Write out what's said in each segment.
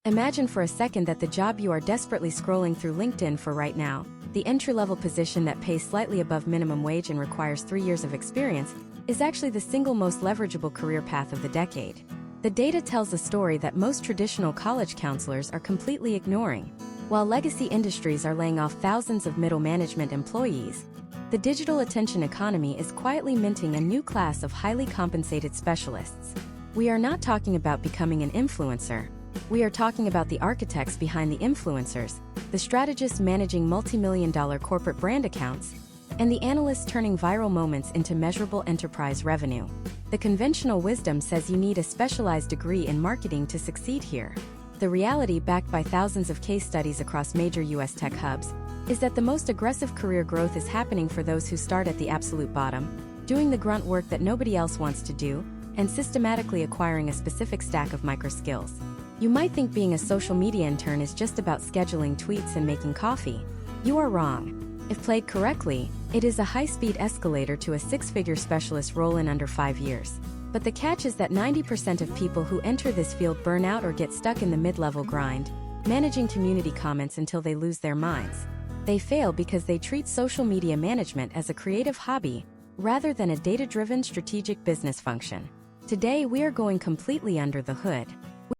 Imagine for a second that the job you are desperately scrolling through LinkedIn for right now, the entry-level position that pays slightly above minimum wage and requires 3 years of experience, is actually the single most leverageable career path of the decade. The data tells a story that most traditional college counselors are completely ignoring. While legacy industries are laying off thousands of middle management employees, the digital attention economy is quietly minting a new class of highly compensated specialists. We are not talking about becoming an influencer. We are talking about the architects behind the influencers, the strategists managing multi-million-dollar corporate brand accounts, and the analysts turning viral moments into measurable enterprise revenue. The conventional wisdom says you need a specialized degree in marketing to succeed here. The reality, backed by thousands of case studies across major US tech hubs, is that the most aggressive career growth is happening for those who start at the absolute bottom, doing the grunt work that nobody else wants to do, and systematically acquiring a specific stack of micro skills. You might think being a social media intern is just about scheduling tweets and making coffee. You are wrong. If played correctly, it is a high-speed escalator to a six-figure specialist role in under 5 years. But the catch is that 90% of people who enter this field burn out or get stuck in the mid-level grind, managing community comments until they lose their minds. They fail because they treat social media management as a creative hobby, rather than a data-driven strategic business function. Today, we are going completely under the hood.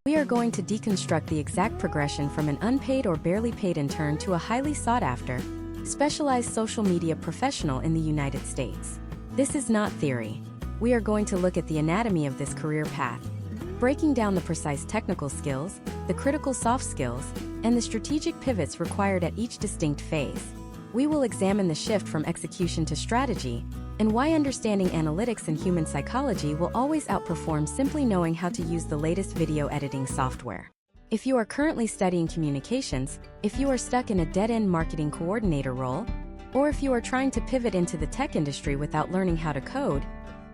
We are going to deconstruct the exact progression from an unpaid or barely paid intern to a highly sought-after, specialized social media professional in the United States. This is not theory. We are going to look at the anatomy of this career path, breaking down the precise technical skills, the critical soft skills, and the strategic pivots required at each distinct phase. We will examine the shift from execution to strategy, and why understanding analytics and human psychology will always outperform simply knowing how to use the latest video editing software. If you are currently studying communications, if you are stuck in a dead-end marketing coordinator role, or if you are trying to pivot into the tech industry without learning how to code,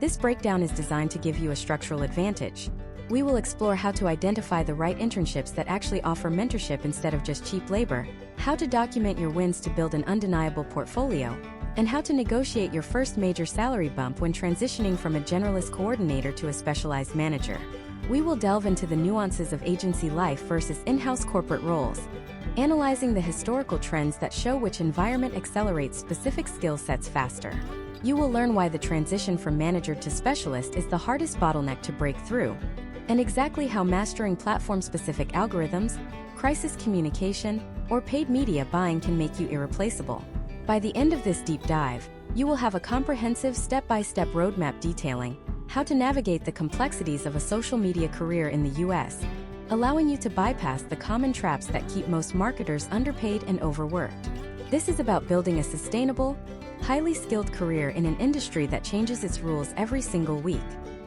this breakdown is designed to give you a structural advantage. We will explore how to identify the right internships that actually offer mentorship instead of just cheap labor, how to document your wins to build an undeniable portfolio, and how to negotiate your first major salary bump when transitioning from a generalist coordinator to a specialized manager. We will delve into the nuances of agency life versus in-house corporate roles, analyzing the historical trends that show which environment accelerates specific skill sets faster. You will learn why the transition from manager to specialist is the hardest bottleneck to break through, and exactly how mastering platform-specific algorithms, crisis communication, or paid media buying can make you irreplaceable. By the end of this deep dive, you will have a comprehensive step-by-step roadmap detailing how to navigate the complexities of a social media career in the US, allowing you to bypass the common traps that keep most marketers underpaid and overworked. This is about building a sustainable, highly skilled career in an industry that changes its rules every single week.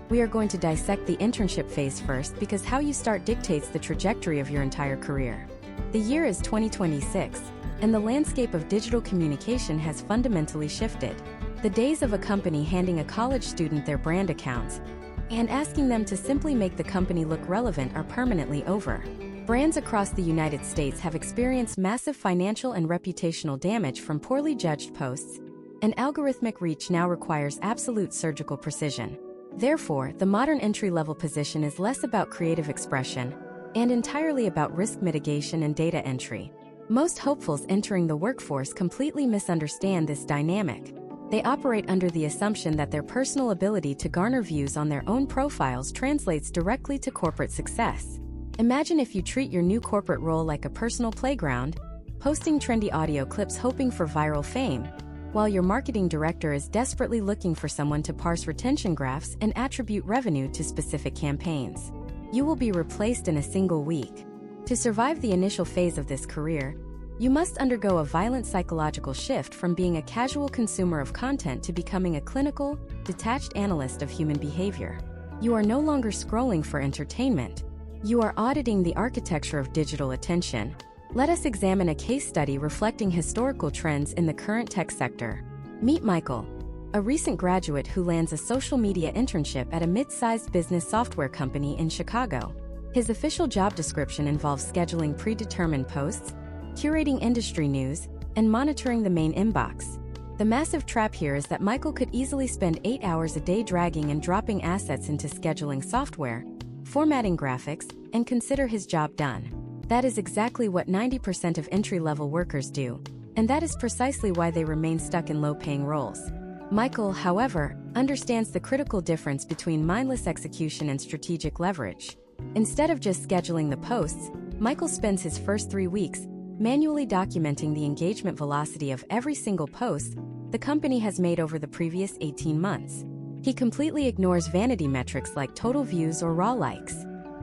We are going to dissect the internship phase first because how you start dictates the trajectory of your entire career. The year is 2026, and the landscape of digital communication has fundamentally shifted. The days of a company handing a college student their brand accounts and asking them to simply make the company look relevant are permanently over. Brands across the United States have experienced massive financial and reputational damage from poorly judged posts, and algorithmic reach now requires absolute surgical precision. Therefore, the modern entry-level position is less about creative expression and entirely about risk mitigation and data entry. Most hopefuls entering the workforce completely misunderstand this dynamic. They operate under the assumption that their personal ability to garner views on their own profiles translates directly to corporate success. Imagine if you treat your new corporate role like a personal playground, posting trendy audio clips hoping for viral fame, while your marketing director is desperately looking for someone to parse retention graphs and attribute revenue to specific campaigns. You will be replaced in a single week. To survive the initial phase of this career, you must undergo a violent psychological shift from being a casual consumer of content to becoming a clinical, detached analyst of human behavior. You are no longer scrolling for entertainment. You are auditing the architecture of digital attention. Let us examine a case study reflecting historical trends in the current tech sector. Meet Michael, a recent graduate who lands a social media internship at a mid-sized business software company in Chicago. His official job description involves scheduling predetermined posts, curating industry news, and monitoring the main inbox. The massive trap here is that Michael could easily spend 8 hours a day dragging and dropping assets into scheduling software, formatting graphics, and consider his job done. That is exactly what 90% of entry-level workers do, and that is precisely why they remain stuck in low-paying roles. Michael, however, understands the critical difference between mindless execution and strategic leverage. Instead of just scheduling the posts, Michael spends his first 3 weeks manually documenting the engagement velocity of every single post the company has made over the previous 18 months. He completely ignores vanity metrics like total views or raw likes.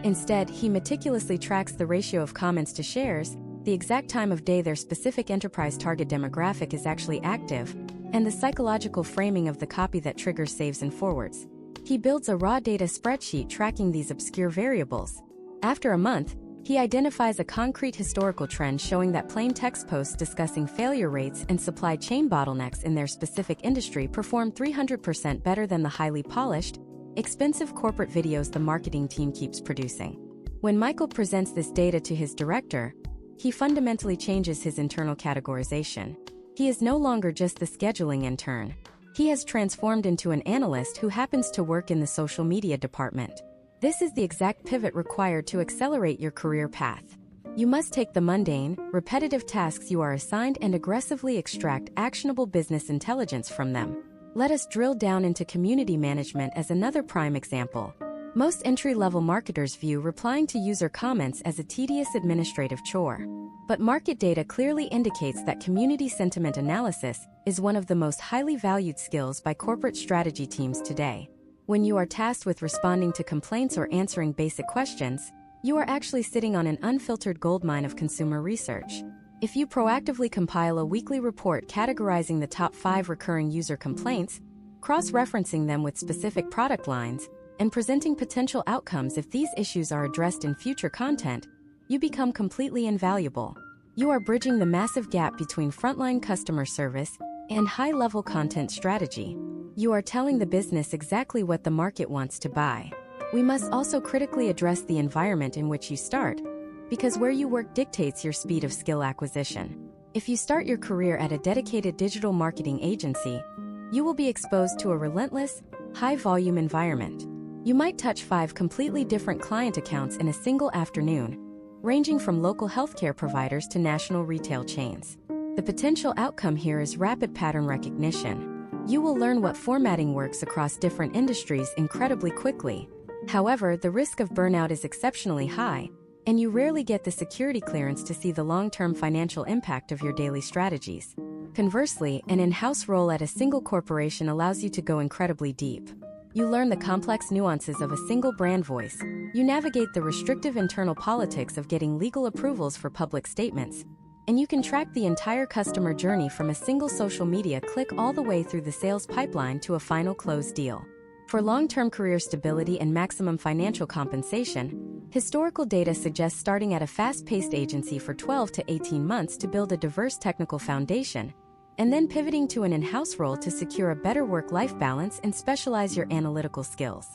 Instead, he meticulously tracks the ratio of comments to shares, the exact time of day their specific enterprise target demographic is actually active, and the psychological framing of the copy that triggers saves and forwards. He builds a raw data spreadsheet tracking these obscure variables. After a month, he identifies a concrete historical trend showing that plain text posts discussing failure rates and supply chain bottlenecks in their specific industry perform 300% better than the highly polished, expensive corporate videos the marketing team keeps producing. When Michael presents this data to his director, he fundamentally changes his internal categorization. He is no longer just the scheduling intern. He has transformed into an analyst who happens to work in the social media department. This is the exact pivot required to accelerate your career path. You must take the mundane, repetitive tasks you are assigned and aggressively extract actionable business intelligence from them. Let us drill down into community management as another prime example. Most entry-level marketers view replying to user comments as a tedious administrative chore. But market data clearly indicates that community sentiment analysis is one of the most highly valued skills by corporate strategy teams today. When you are tasked with responding to complaints or answering basic questions, you are actually sitting on an unfiltered goldmine of consumer research. If you proactively compile a weekly report categorizing the top 5 recurring user complaints, cross-referencing them with specific product lines, and presenting potential outcomes if these issues are addressed in future content, you become completely invaluable. You are bridging the massive gap between frontline customer service and high-level content strategy. You are telling the business exactly what the market wants to buy. We must also critically address the environment in which you start, because where you work dictates your speed of skill acquisition. If you start your career at a dedicated digital marketing agency, you will be exposed to a relentless, high-volume environment. You might touch 5 completely different client accounts in a single afternoon, ranging from local healthcare providers to national retail chains. The potential outcome here is rapid pattern recognition. You will learn what formatting works across different industries incredibly quickly. However, the risk of burnout is exceptionally high, and you rarely get the security clearance to see the long-term financial impact of your daily strategies. Conversely, an in-house role at a single corporation allows you to go incredibly deep. You learn the complex nuances of a single brand voice. You navigate the restrictive internal politics of getting legal approvals for public statements. And you can track the entire customer journey from a single social media click all the way through the sales pipeline to a final close deal. For long-term career stability and maximum financial compensation, historical data suggests starting at a fast-paced agency for 12 to 18 months to build a diverse technical foundation, and then pivoting to an in-house role to secure a better work-life balance and specialize your analytical skills.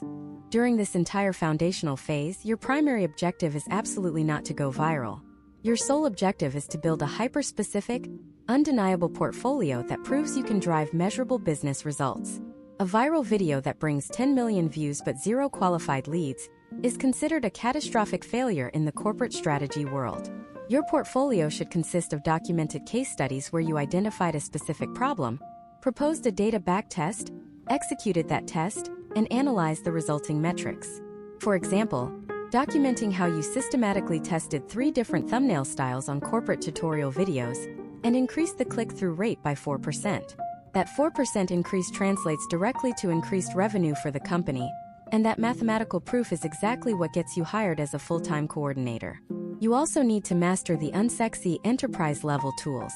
During this entire foundational phase, your primary objective is absolutely not to go viral. Your sole objective is to build a hyper-specific, undeniable portfolio that proves you can drive measurable business results. A viral video that brings 10 million views but 0 qualified leads is considered a catastrophic failure in the corporate strategy world. Your portfolio should consist of documented case studies where you identified a specific problem, proposed a data backtest, executed that test, and analyzed the resulting metrics. For example, documenting how you systematically tested 3 different thumbnail styles on corporate tutorial videos and increased the click-through rate by 4%. That 4% increase translates directly to increased revenue for the company, and that mathematical proof is exactly what gets you hired as a full-time coordinator. You also need to master the unsexy enterprise-level tools.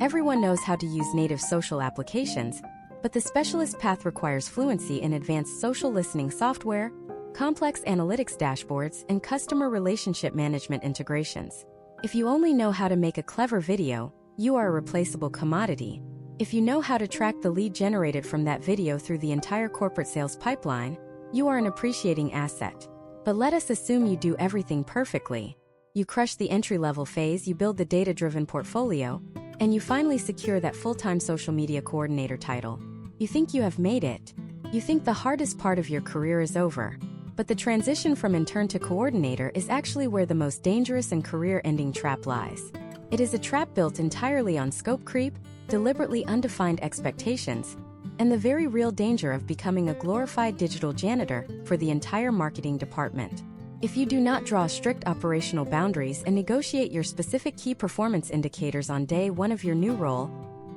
Everyone knows how to use native social applications, but the specialist path requires fluency in advanced social listening software, complex analytics dashboards, and customer relationship management integrations. If you only know how to make a clever video, you are a replaceable commodity. If you know how to track the lead generated from that video through the entire corporate sales pipeline, you are an appreciating asset. But let us assume you do everything perfectly. You crush the entry-level phase, you build the data-driven portfolio, and you finally secure that full-time social media coordinator title. You think you have made it. You think the hardest part of your career is over. But the transition from intern to coordinator is actually where the most dangerous and career-ending trap lies. It is a trap built entirely on scope creep, deliberately undefined expectations, and the very real danger of becoming a glorified digital janitor for the entire marketing department. If you do not draw strict operational boundaries and negotiate your specific key performance indicators on day one of your new role,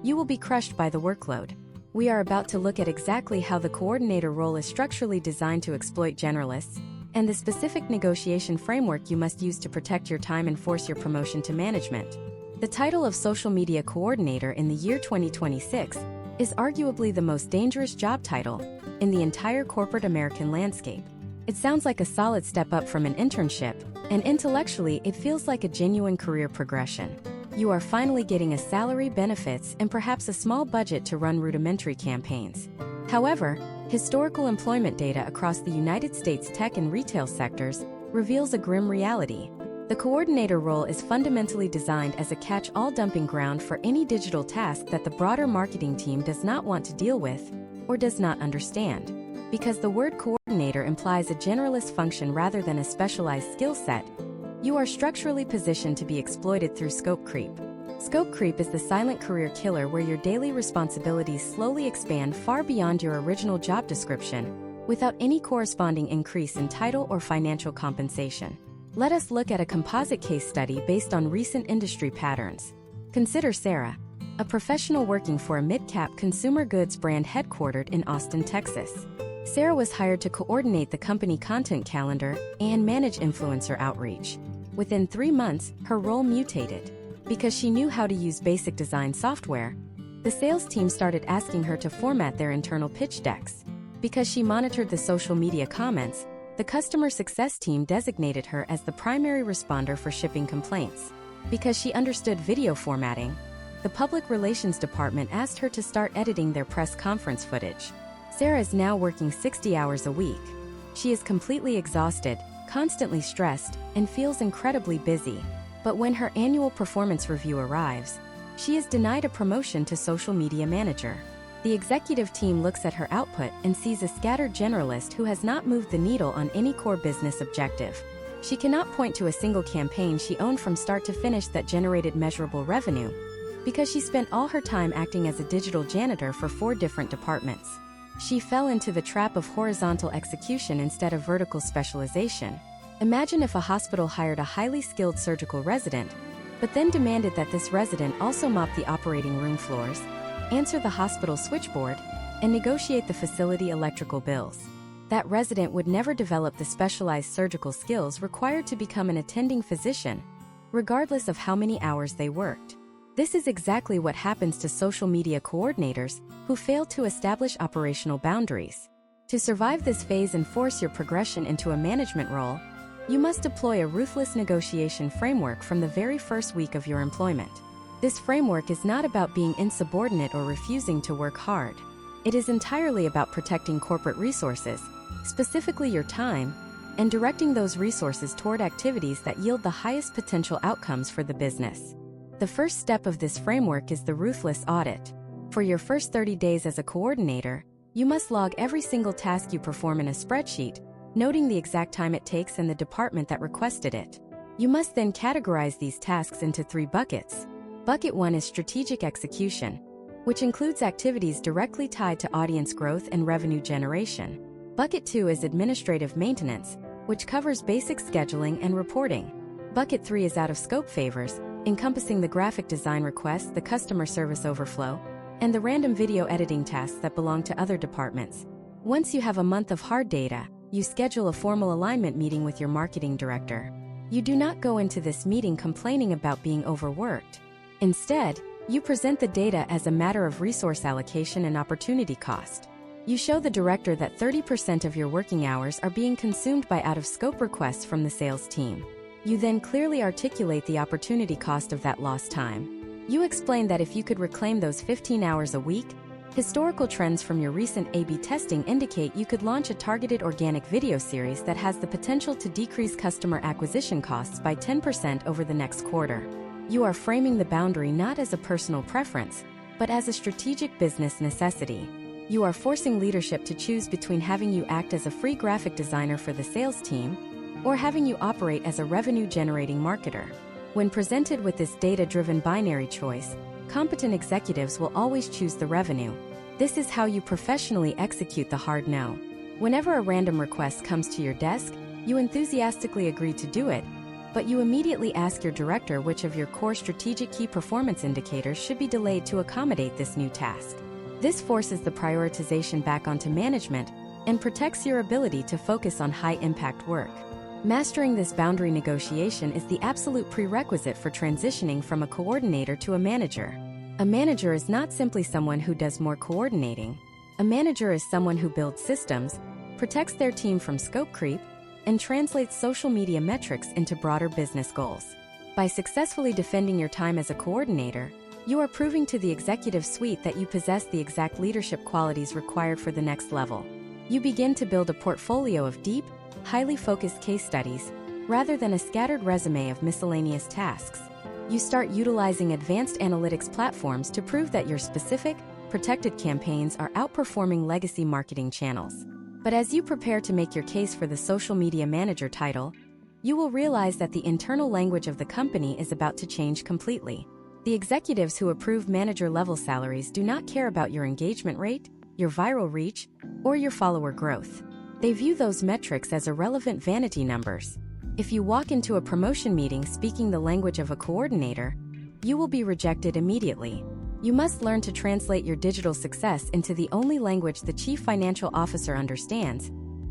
you will be crushed by the workload. We are about to look at exactly how the coordinator role is structurally designed to exploit generalists, and the specific negotiation framework you must use to protect your time and force your promotion to management. The title of social media coordinator in the year 2026 is arguably the most dangerous job title in the entire corporate American landscape. It sounds like a solid step up from an internship, and intellectually it feels like a genuine career progression. You are finally getting a salary, benefits, and perhaps a small budget to run rudimentary campaigns. However, historical employment data across the United States tech and retail sectors reveals a grim reality. The coordinator role is fundamentally designed as a catch-all dumping ground for any digital task that the broader marketing team does not want to deal with or does not understand. Because the word coordinator implies a generalist function rather than a specialized skill set, you are structurally positioned to be exploited through scope creep. Scope creep is the silent career killer where your daily responsibilities slowly expand far beyond your original job description, without any corresponding increase in title or financial compensation. Let us look at a composite case study based on recent industry patterns. Consider Sarah, a professional working for a mid-cap consumer goods brand headquartered in Austin, Texas. Sarah was hired to coordinate the company content calendar and manage influencer outreach. Within 3 months, her role mutated. Because she knew how to use basic design software, the sales team started asking her to format their internal pitch decks. Because she monitored the social media comments, the customer success team designated her as the primary responder for shipping complaints. Because she understood video formatting, the public relations department asked her to start editing their press conference footage. Sarah is now working 60 hours a week. She is completely exhausted, constantly stressed, and feels incredibly busy. But when her annual performance review arrives, she is denied a promotion to social media manager. The executive team looks at her output and sees a scattered generalist who has not moved the needle on any core business objective. She cannot point to a single campaign she owned from start to finish that generated measurable revenue, because she spent all her time acting as a digital janitor for 4 different departments. She fell into the trap of horizontal execution instead of vertical specialization. Imagine if a hospital hired a highly skilled surgical resident, but then demanded that this resident also mop the operating room floors, answer the hospital switchboard, and negotiate the facility electrical bills. That resident would never develop the specialized surgical skills required to become an attending physician, regardless of how many hours they worked. This is exactly what happens to social media coordinators who fail to establish operational boundaries. To survive this phase and force your progression into a management role, you must deploy a ruthless negotiation framework from the very first week of your employment. This framework is not about being insubordinate or refusing to work hard. It is entirely about protecting corporate resources, specifically your time, and directing those resources toward activities that yield the highest potential outcomes for the business. The first step of this framework is the ruthless audit. For your first 30 days as a coordinator, you must log every single task you perform in a spreadsheet, noting the exact time it takes and the department that requested it. You must then categorize these tasks into 3 buckets. Bucket 1 is strategic execution, which includes activities directly tied to audience growth and revenue generation. Bucket 2 is administrative maintenance, which covers basic scheduling and reporting. Bucket 3 is out-of-scope favors, encompassing the graphic design requests, the customer service overflow, and the random video editing tasks that belong to other departments. Once you have a month of hard data, you schedule a formal alignment meeting with your marketing director. You do not go into this meeting complaining about being overworked. Instead, you present the data as a matter of resource allocation and opportunity cost. You show the director that 30% of your working hours are being consumed by out-of-scope requests from the sales team. You then clearly articulate the opportunity cost of that lost time. You explain that if you could reclaim those 15 hours a week, historical trends from your recent A/B testing indicate you could launch a targeted organic video series that has the potential to decrease customer acquisition costs by 10% over the next quarter. You are framing the boundary not as a personal preference, but as a strategic business necessity. You are forcing leadership to choose between having you act as a free graphic designer for the sales team or having you operate as a revenue-generating marketer. When presented with this data-driven binary choice, competent executives will always choose the revenue. This is how you professionally execute the hard no. Whenever a random request comes to your desk, you enthusiastically agree to do it, but you immediately ask your director which of your core strategic key performance indicators should be delayed to accommodate this new task. This forces the prioritization back onto management and protects your ability to focus on high-impact work. Mastering this boundary negotiation is the absolute prerequisite for transitioning from a coordinator to a manager. A manager is not simply someone who does more coordinating. A manager is someone who builds systems, protects their team from scope creep, and translates social media metrics into broader business goals. By successfully defending your time as a coordinator, you are proving to the executive suite that you possess the exact leadership qualities required for the next level. You begin to build a portfolio of deep, highly focused case studies, rather than a scattered resume of miscellaneous tasks. You start utilizing advanced analytics platforms to prove that your specific, protected campaigns are outperforming legacy marketing channels. But as you prepare to make your case for the social media manager title, you will realize that the internal language of the company is about to change completely. The executives who approve manager-level salaries do not care about your engagement rate, your viral reach, or your follower growth. They view those metrics as irrelevant vanity numbers. If you walk into a promotion meeting speaking the language of a coordinator, you will be rejected immediately. You must learn to translate your digital success into the only language the chief financial officer understands,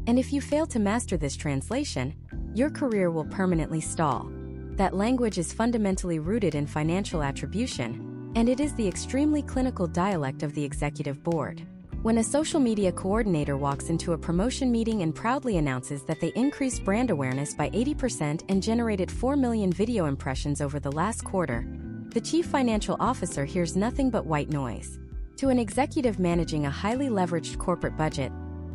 and if you fail to master this translation, your career will permanently stall. That language is fundamentally rooted in financial attribution, and it is the extremely clinical dialect of the executive board. When a social media coordinator walks into a promotion meeting and proudly announces that they increased brand awareness by 80% and generated 4 million video impressions over the last quarter, the chief financial officer hears nothing but white noise. To an executive managing a highly leveraged corporate budget,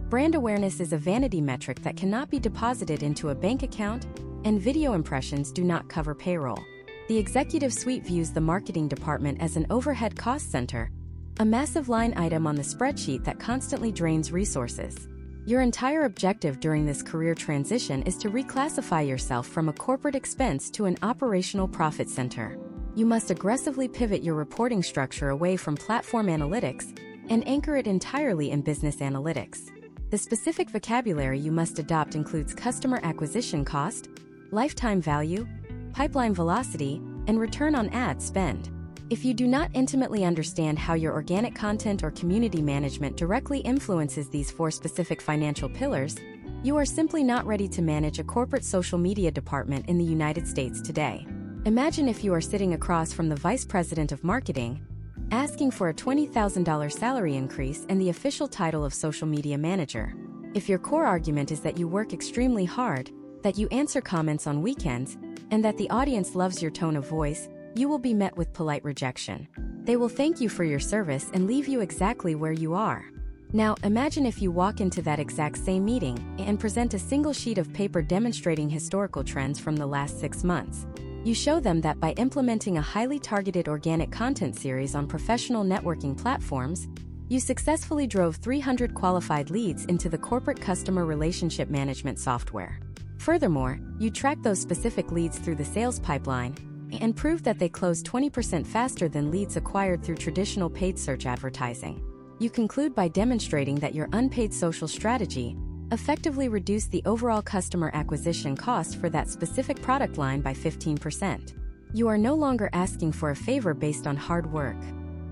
brand awareness is a vanity metric that cannot be deposited into a bank account, and video impressions do not cover payroll. The executive suite views the marketing department as an overhead cost center, a massive line item on the spreadsheet that constantly drains resources. Your entire objective during this career transition is to reclassify yourself from a corporate expense to an operational profit center. You must aggressively pivot your reporting structure away from platform analytics and anchor it entirely in business analytics. The specific vocabulary you must adopt includes customer acquisition cost, lifetime value, pipeline velocity, and return on ad spend. If you do not intimately understand how your organic content or community management directly influences these 4 specific financial pillars, you are simply not ready to manage a corporate social media department in the United States today. Imagine if you are sitting across from the vice president of marketing, asking for a $20,000 salary increase and the official title of social media manager. If your core argument is that you work extremely hard, that you answer comments on weekends, and that the audience loves your tone of voice, you will be met with polite rejection. They will thank you for your service and leave you exactly where you are. Now, imagine if you walk into that exact same meeting and present a single sheet of paper demonstrating historical trends from the last 6 months. You show them that by implementing a highly targeted organic content series on professional networking platforms, you successfully drove 300 qualified leads into the corporate customer relationship management software. Furthermore, you track those specific leads through the sales pipeline and prove that they close 20% faster than leads acquired through traditional paid search advertising. You conclude by demonstrating that your unpaid social strategy effectively reduced the overall customer acquisition cost for that specific product line by 15%. You are no longer asking for a favor based on hard work.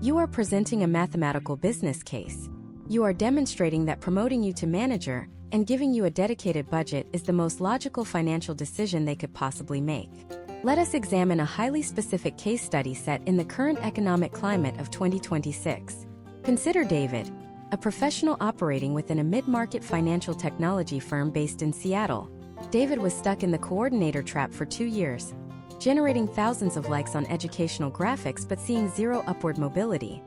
You are presenting a mathematical business case. You are demonstrating that promoting you to manager and giving you a dedicated budget is the most logical financial decision they could possibly make. Let us examine a highly specific case study set in the current economic climate of 2026. Consider David, a professional operating within a mid-market financial technology firm based in Seattle. David was stuck in the coordinator trap for 2 years, generating thousands of likes on educational graphics but seeing zero upward mobility.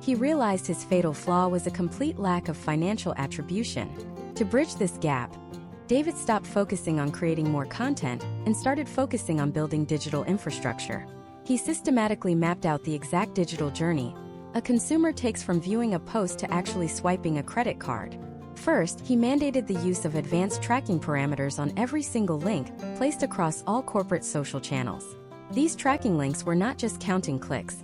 He realized his fatal flaw was a complete lack of financial attribution. To bridge this gap, David stopped focusing on creating more content and started focusing on building digital infrastructure. He systematically mapped out the exact digital journey, a consumer takes from viewing a post to actually swiping a credit card. First, he mandated the use of advanced tracking parameters on every single link placed across all corporate social channels. These tracking links were not just counting clicks.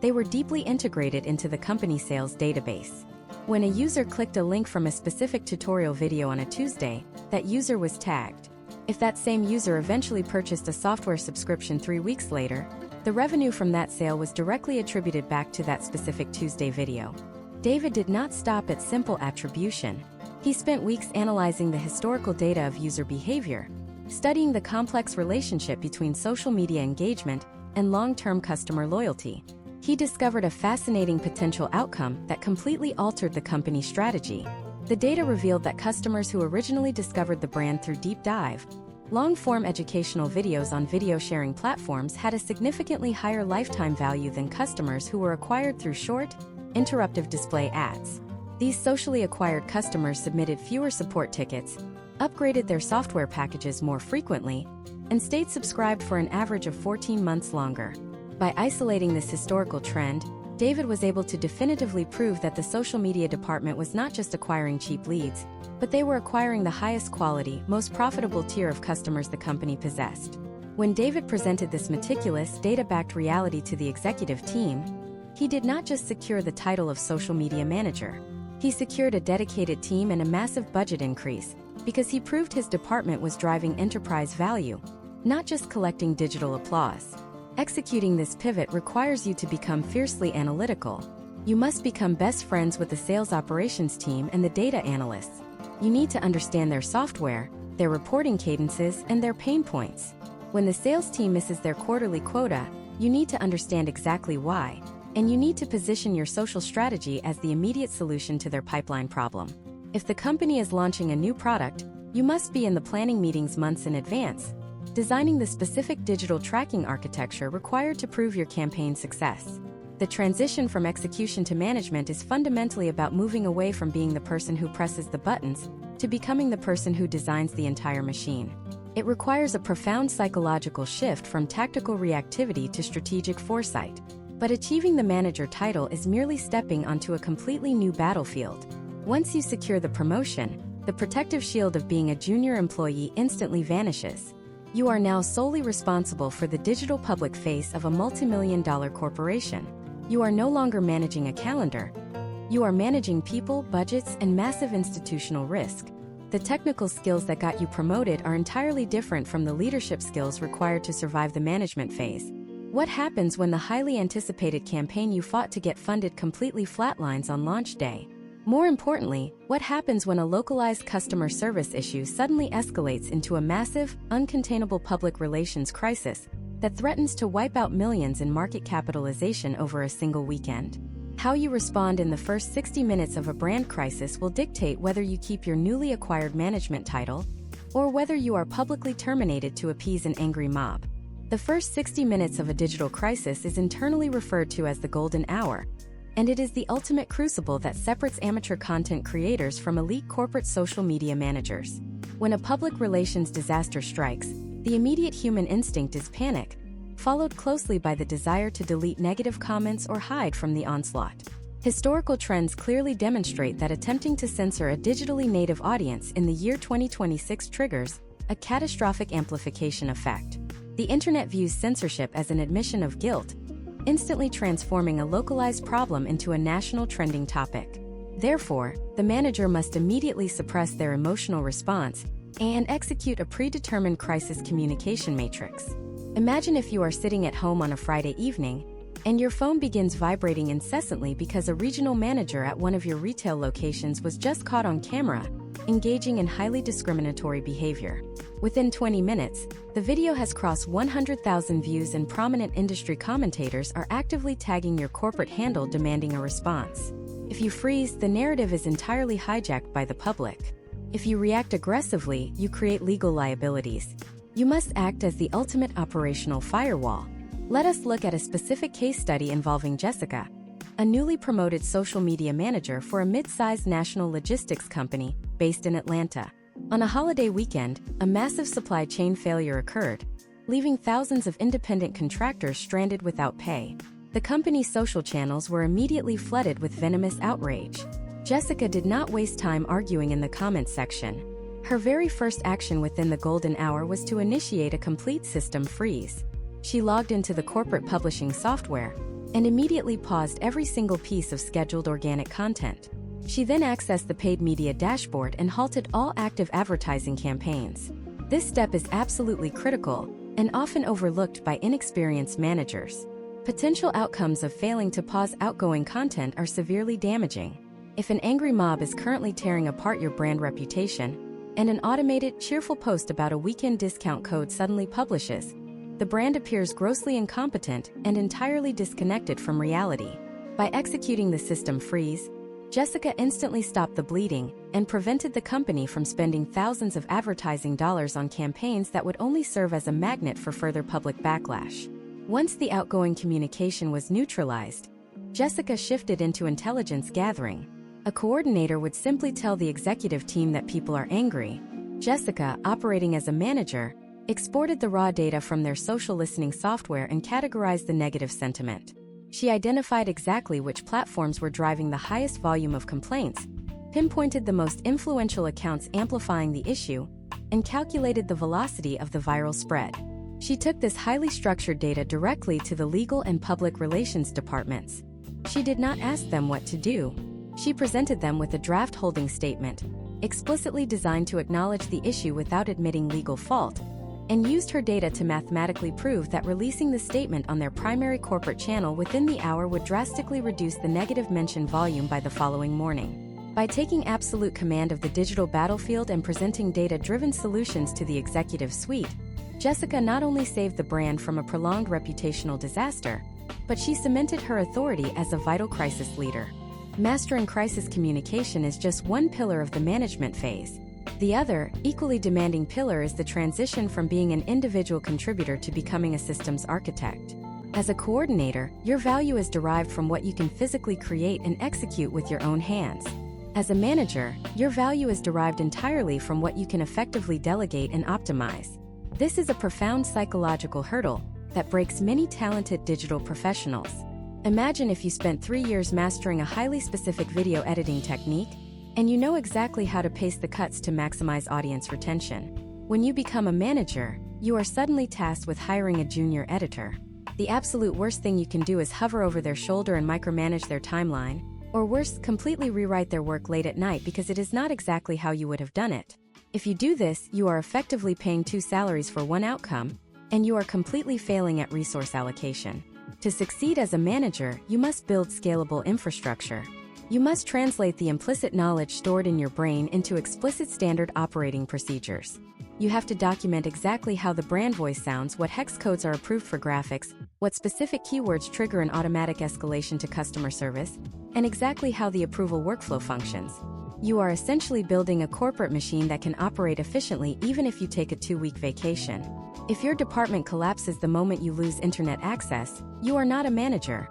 They were deeply integrated into the company sales database. When a user clicked a link from a specific tutorial video on a Tuesday, that user was tagged. If that same user eventually purchased a software subscription 3 weeks later, the revenue from that sale was directly attributed back to that specific Tuesday video. David did not stop at simple attribution. He spent weeks analyzing the historical data of user behavior, studying the complex relationship between social media engagement and long-term customer loyalty. He discovered a fascinating potential outcome that completely altered the company's strategy. The data revealed that customers who originally discovered the brand through deep dive, long-form educational videos on video sharing platforms had a significantly higher lifetime value than customers who were acquired through short, interruptive display ads. These socially acquired customers submitted fewer support tickets, upgraded their software packages more frequently, and stayed subscribed for an average of 14 months longer. By isolating this historical trend, David was able to definitively prove that the social media department was not just acquiring cheap leads, but they were acquiring the highest quality, most profitable tier of customers the company possessed. When David presented this meticulous, data-backed reality to the executive team, he did not just secure the title of social media manager. He secured a dedicated team and a massive budget increase, because he proved his department was driving enterprise value, not just collecting digital applause. Executing this pivot requires you to become fiercely analytical. You must become best friends with the sales operations team and the data analysts. You need to understand their software, their reporting cadences, and their pain points. When the sales team misses their quarterly quota, you need to understand exactly why, and you need to position your social strategy as the immediate solution to their pipeline problem. If the company is launching a new product, you must be in the planning meetings months in advance, designing the specific digital tracking architecture required to prove your campaign's success. The transition from execution to management is fundamentally about moving away from being the person who presses the buttons to becoming the person who designs the entire machine. It requires a profound psychological shift from tactical reactivity to strategic foresight. But achieving the manager title is merely stepping onto a completely new battlefield. Once you secure the promotion, the protective shield of being a junior employee instantly vanishes. You are now solely responsible for the digital public face of a multi-million-dollar corporation. You are no longer managing a calendar. You are managing people, budgets, and massive institutional risk. The technical skills that got you promoted are entirely different from the leadership skills required to survive the management phase. What happens when the highly anticipated campaign you fought to get funded completely flatlines on launch day? More importantly, what happens when a localized customer service issue suddenly escalates into a massive, uncontainable public relations crisis that threatens to wipe out millions in market capitalization over a single weekend? How you respond in the first 60 minutes of a brand crisis will dictate whether you keep your newly acquired management title or whether you are publicly terminated to appease an angry mob. The first 60 minutes of a digital crisis is internally referred to as the golden hour, and it is the ultimate crucible that separates amateur content creators from elite corporate social media managers. When a public relations disaster strikes, the immediate human instinct is panic, followed closely by the desire to delete negative comments or hide from the onslaught. Historical trends clearly demonstrate that attempting to censor a digitally native audience in the year 2026 triggers a catastrophic amplification effect. The internet views censorship as an admission of guilt, instantly transforming a localized problem into a national trending topic. Therefore, the manager must immediately suppress their emotional response and execute a predetermined crisis communication matrix. Imagine if you are sitting at home on a Friday evening, and your phone begins vibrating incessantly because a regional manager at one of your retail locations was just caught on camera, engaging in highly discriminatory behavior. Within 20 minutes, the video has crossed 100,000 views and prominent industry commentators are actively tagging your corporate handle demanding a response. If you freeze, the narrative is entirely hijacked by the public. If you react aggressively, you create legal liabilities. You must act as the ultimate operational firewall. Let us look at a specific case study involving Jessica, a newly promoted social media manager for a mid-sized national logistics company based in Atlanta. On a holiday weekend, a massive supply chain failure occurred, leaving thousands of independent contractors stranded without pay. The company's social channels were immediately flooded with venomous outrage. Jessica did not waste time arguing in the comments section. Her very first action within the golden hour was to initiate a complete system freeze. She logged into the corporate publishing software and immediately paused every single piece of scheduled organic content. She then accessed the paid media dashboard and halted all active advertising campaigns. This step is absolutely critical and often overlooked by inexperienced managers. Potential outcomes of failing to pause outgoing content are severely damaging. If an angry mob is currently tearing apart your brand reputation, and an automated, cheerful post about a weekend discount code suddenly publishes, the brand appears grossly incompetent and entirely disconnected from reality. By executing the system freeze, Jessica instantly stopped the bleeding and prevented the company from spending thousands of advertising dollars on campaigns that would only serve as a magnet for further public backlash. Once the outgoing communication was neutralized, Jessica shifted into intelligence gathering. A coordinator would simply tell the executive team that people are angry. Jessica, operating as a manager, exported the raw data from their social listening software and categorized the negative sentiment. She identified exactly which platforms were driving the highest volume of complaints, pinpointed the most influential accounts amplifying the issue, and calculated the velocity of the viral spread. She took this highly structured data directly to the legal and public relations departments. She did not ask them what to do. She presented them with a draft holding statement, explicitly designed to acknowledge the issue without admitting legal fault, and used her data to mathematically prove that releasing the statement on their primary corporate channel within the hour would drastically reduce the negative mention volume by the following morning. By taking absolute command of the digital battlefield and presenting data-driven solutions to the executive suite, Jessica not only saved the brand from a prolonged reputational disaster, but she cemented her authority as a vital crisis leader. Mastering crisis communication is just one pillar of the management phase. The other, equally demanding pillar is the transition from being an individual contributor to becoming a systems architect. As a coordinator, your value is derived from what you can physically create and execute with your own hands. As a manager, your value is derived entirely from what you can effectively delegate and optimize. This is a profound psychological hurdle that breaks many talented digital professionals. Imagine if you spent 3 years mastering a highly specific video editing technique, and you know exactly how to pace the cuts to maximize audience retention. When you become a manager, you are suddenly tasked with hiring a junior editor. The absolute worst thing you can do is hover over their shoulder and micromanage their timeline, or worse, completely rewrite their work late at night because it is not exactly how you would have done it. If you do this, you are effectively paying 2 salaries for 1 outcome, and you are completely failing at resource allocation. To succeed as a manager, you must build scalable infrastructure. You must translate the implicit knowledge stored in your brain into explicit standard operating procedures. You have to document exactly how the brand voice sounds, what hex codes are approved for graphics, what specific keywords trigger an automatic escalation to customer service, and exactly how the approval workflow functions. You are essentially building a corporate machine that can operate efficiently even if you take a 2-week vacation. If your department collapses the moment you lose internet access, you are not a manager.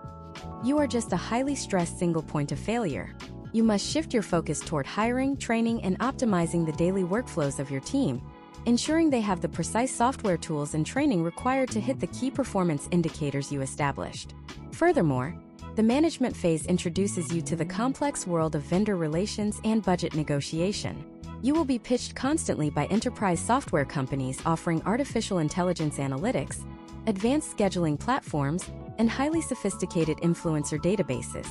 You are just a highly stressed single point of failure. You must shift your focus toward hiring, training, and optimizing the daily workflows of your team, ensuring they have the precise software tools and training required to hit the key performance indicators you established. Furthermore, the management phase introduces you to the complex world of vendor relations and budget negotiation. You will be pitched constantly by enterprise software companies offering artificial intelligence analytics, advanced scheduling platforms, and highly sophisticated influencer databases.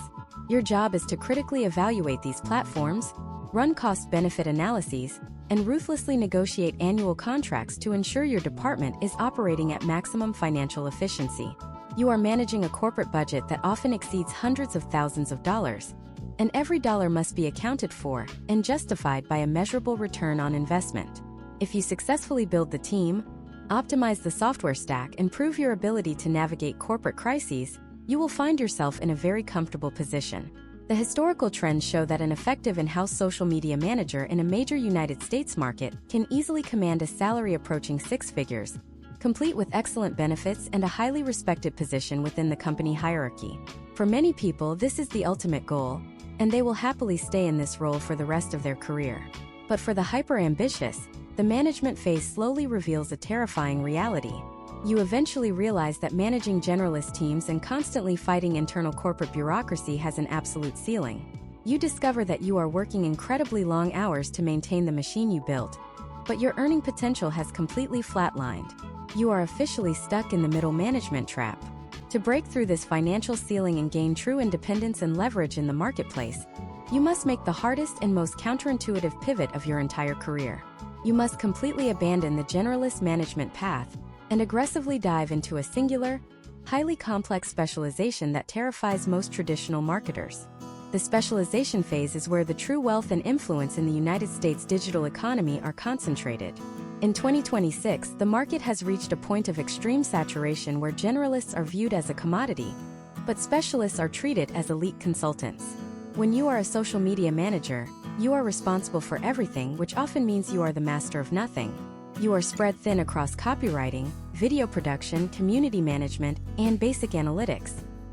Your job is to critically evaluate these platforms, run cost-benefit analyses, and ruthlessly negotiate annual contracts to ensure your department is operating at maximum financial efficiency. You are managing a corporate budget that often exceeds hundreds of thousands of dollars, and every dollar must be accounted for and justified by a measurable return on investment. If you successfully build the team, optimize the software stack, and prove your ability to navigate corporate crises, you will find yourself in a very comfortable position. The historical trends show that an effective in-house social media manager in a major United States market can easily command a salary approaching 6 figures, complete with excellent benefits and a highly respected position within the company hierarchy. For many people, this is the ultimate goal, and they will happily stay in this role for the rest of their career. But for the hyper-ambitious, the management phase slowly reveals a terrifying reality. You eventually realize that managing generalist teams and constantly fighting internal corporate bureaucracy has an absolute ceiling. You discover that you are working incredibly long hours to maintain the machine you built, but your earning potential has completely flatlined. You are officially stuck in the middle management trap. To break through this financial ceiling and gain true independence and leverage in the marketplace, you must make the hardest and most counterintuitive pivot of your entire career. You must completely abandon the generalist management path and aggressively dive into a singular, highly complex specialization that terrifies most traditional marketers. The specialization phase is where the true wealth and influence in the United States digital economy are concentrated. In 2026, the market has reached a point of extreme saturation where generalists are viewed as a commodity, but specialists are treated as elite consultants. When you are a social media manager, you are responsible for everything, which often means you are the master of nothing. You are spread thin across copywriting, video production, community management, and basic analytics.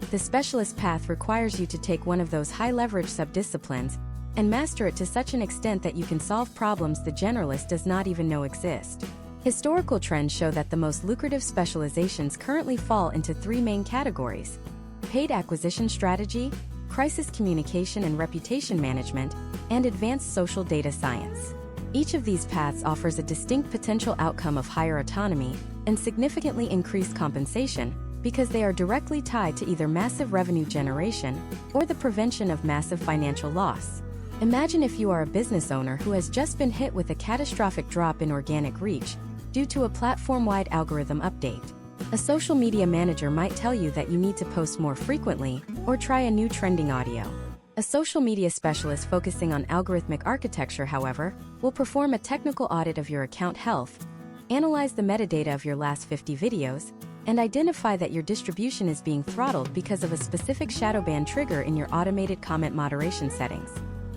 The specialist path requires you to take one of those high-leverage subdisciplines and master it to such an extent that you can solve problems the generalist does not even know exist. Historical trends show that the most lucrative specializations currently fall into three main categories: paid acquisition strategy, crisis communication and reputation management, and advanced social data science. Each of these paths offers a distinct potential outcome of higher autonomy and significantly increased compensation because they are directly tied to either massive revenue generation or the prevention of massive financial loss. Imagine if you are a business owner who has just been hit with a catastrophic drop in organic reach due to a platform-wide algorithm update. A social media manager might tell you that you need to post more frequently or try a new trending audio. A social media specialist focusing on algorithmic architecture, however, will perform a technical audit of your account health, analyze the metadata of your last 50 videos, and identify that your distribution is being throttled because of a specific shadow ban trigger in your automated comment moderation settings.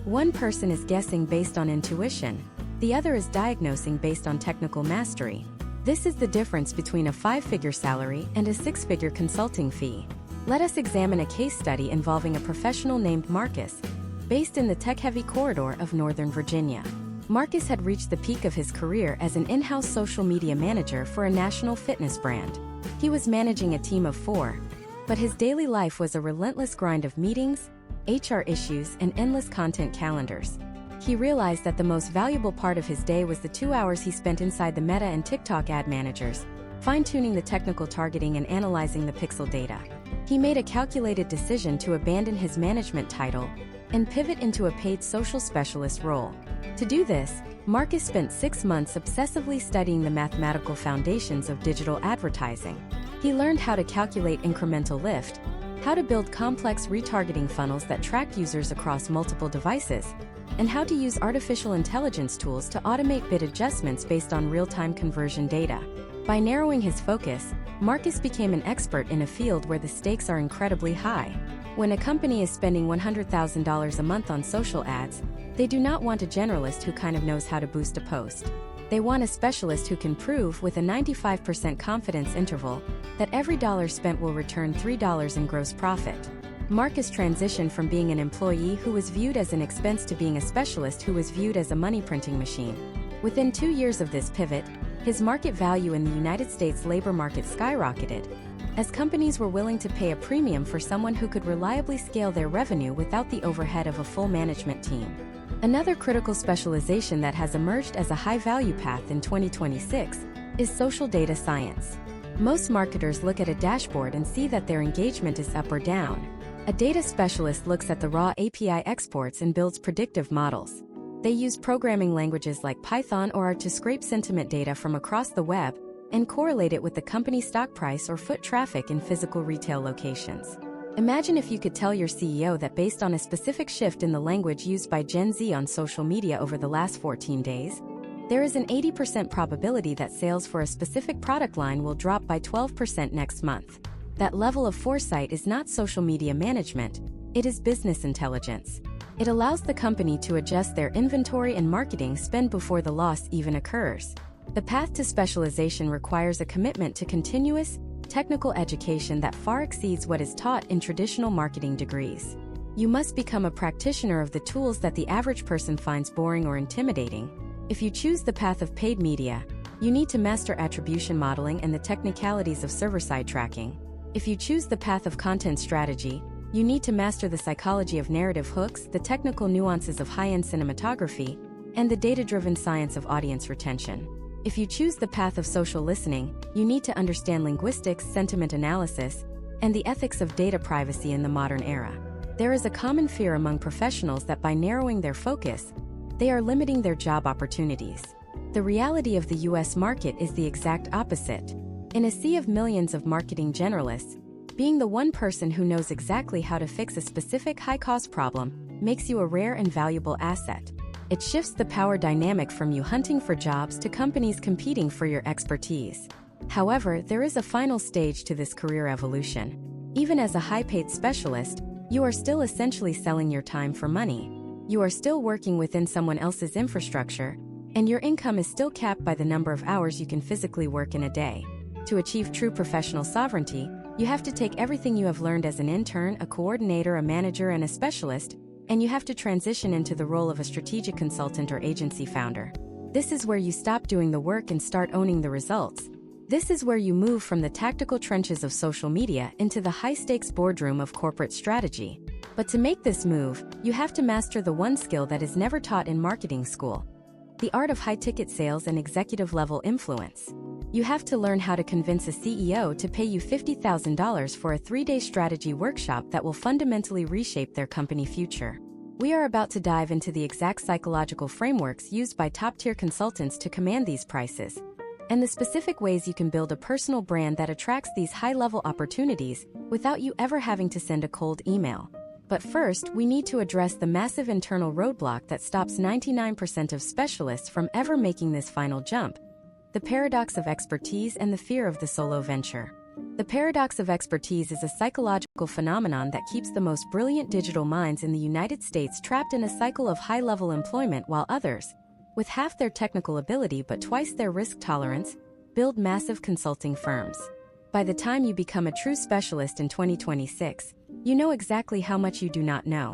One person is guessing based on intuition, the other is diagnosing based on technical mastery. This is the difference between a 5-figure salary and a 6-figure consulting fee. Let us examine a case study involving a professional named Marcus, based in the tech-heavy corridor of Northern Virginia. Marcus had reached the peak of his career as an in-house social media manager for a national fitness brand. He was managing a team of 4, but his daily life was a relentless grind of meetings, HR issues, and endless content calendars. He realized that the most valuable part of his day was the 2 hours he spent inside the Meta and TikTok ad managers, fine-tuning the technical targeting and analyzing the pixel data. He made a calculated decision to abandon his management title and pivot into a paid social specialist role. To do this, Marcus spent 6 months obsessively studying the mathematical foundations of digital advertising. He learned how to calculate incremental lift, how to build complex retargeting funnels that track users across multiple devices, and how to use artificial intelligence tools to automate bid adjustments based on real-time conversion data. By narrowing his focus, Marcus became an expert in a field where the stakes are incredibly high. When a company is spending $100,000 a month on social ads, they do not want a generalist who kind of knows how to boost a post. They want a specialist who can prove with a 95% confidence interval that every dollar spent will return $3 in gross profit. Marcus transitioned from being an employee who was viewed as an expense to being a specialist who was viewed as a money printing machine. Within 2 years of this pivot, his market value in the United States labor market skyrocketed, as companies were willing to pay a premium for someone who could reliably scale their revenue without the overhead of a full management team. Another critical specialization that has emerged as a high-value path in 2026 is social data science. Most marketers look at a dashboard and see that their engagement is up or down. A data specialist looks at the raw API exports and builds predictive models. They use programming languages like Python or R to scrape sentiment data from across the web and correlate it with the company stock price or foot traffic in physical retail locations. Imagine if you could tell your CEO that based on a specific shift in the language used by Gen Z on social media over the last 14 days, there is an 80% probability that sales for a specific product line will drop by 12% next month. That level of foresight is not social media management, it is business intelligence. It allows the company to adjust their inventory and marketing spend before the loss even occurs. The path to specialization requires a commitment to continuous, technical education that far exceeds what is taught in traditional marketing degrees. You must become a practitioner of the tools that the average person finds boring or intimidating. If you choose the path of paid media, you need to master attribution modeling and the technicalities of server-side tracking. If you choose the path of content strategy, you need to master the psychology of narrative hooks, the technical nuances of high-end cinematography, and the data-driven science of audience retention. If you choose the path of social listening, you need to understand linguistics, sentiment analysis, and the ethics of data privacy in the modern era. There is a common fear among professionals that by narrowing their focus, they are limiting their job opportunities. The reality of the US market is the exact opposite. In a sea of millions of marketing generalists, being the one person who knows exactly how to fix a specific high-cost problem makes you a rare and valuable asset. It shifts the power dynamic from you hunting for jobs to companies competing for your expertise. However, there is a final stage to this career evolution. Even as a high-paid specialist, you are still essentially selling your time for money. You are still working within someone else's infrastructure, and your income is still capped by the number of hours you can physically work in a day. To achieve true professional sovereignty, you have to take everything you have learned as an intern, a coordinator, a manager, and a specialist, and you have to transition into the role of a strategic consultant or agency founder. This is where you stop doing the work and start owning the results. This is where you move from the tactical trenches of social media into the high-stakes boardroom of corporate strategy. But to make this move, you have to master the one skill that is never taught in marketing school: the art of high-ticket sales and executive-level influence. You have to learn how to convince a CEO to pay you $50,000 for a 3-day strategy workshop that will fundamentally reshape their company future. We are about to dive into the exact psychological frameworks used by top-tier consultants to command these prices, and the specific ways you can build a personal brand that attracts these high-level opportunities without you ever having to send a cold email. But first, we need to address the massive internal roadblock that stops 99% of specialists from ever making this final jump: the paradox of expertise and the fear of the solo venture. The paradox of expertise is a psychological phenomenon that keeps the most brilliant digital minds in the United States trapped in a cycle of high-level employment while others, with half their technical ability but twice their risk tolerance, build massive consulting firms. By the time you become a true specialist in 2026, you know exactly how much you do not know.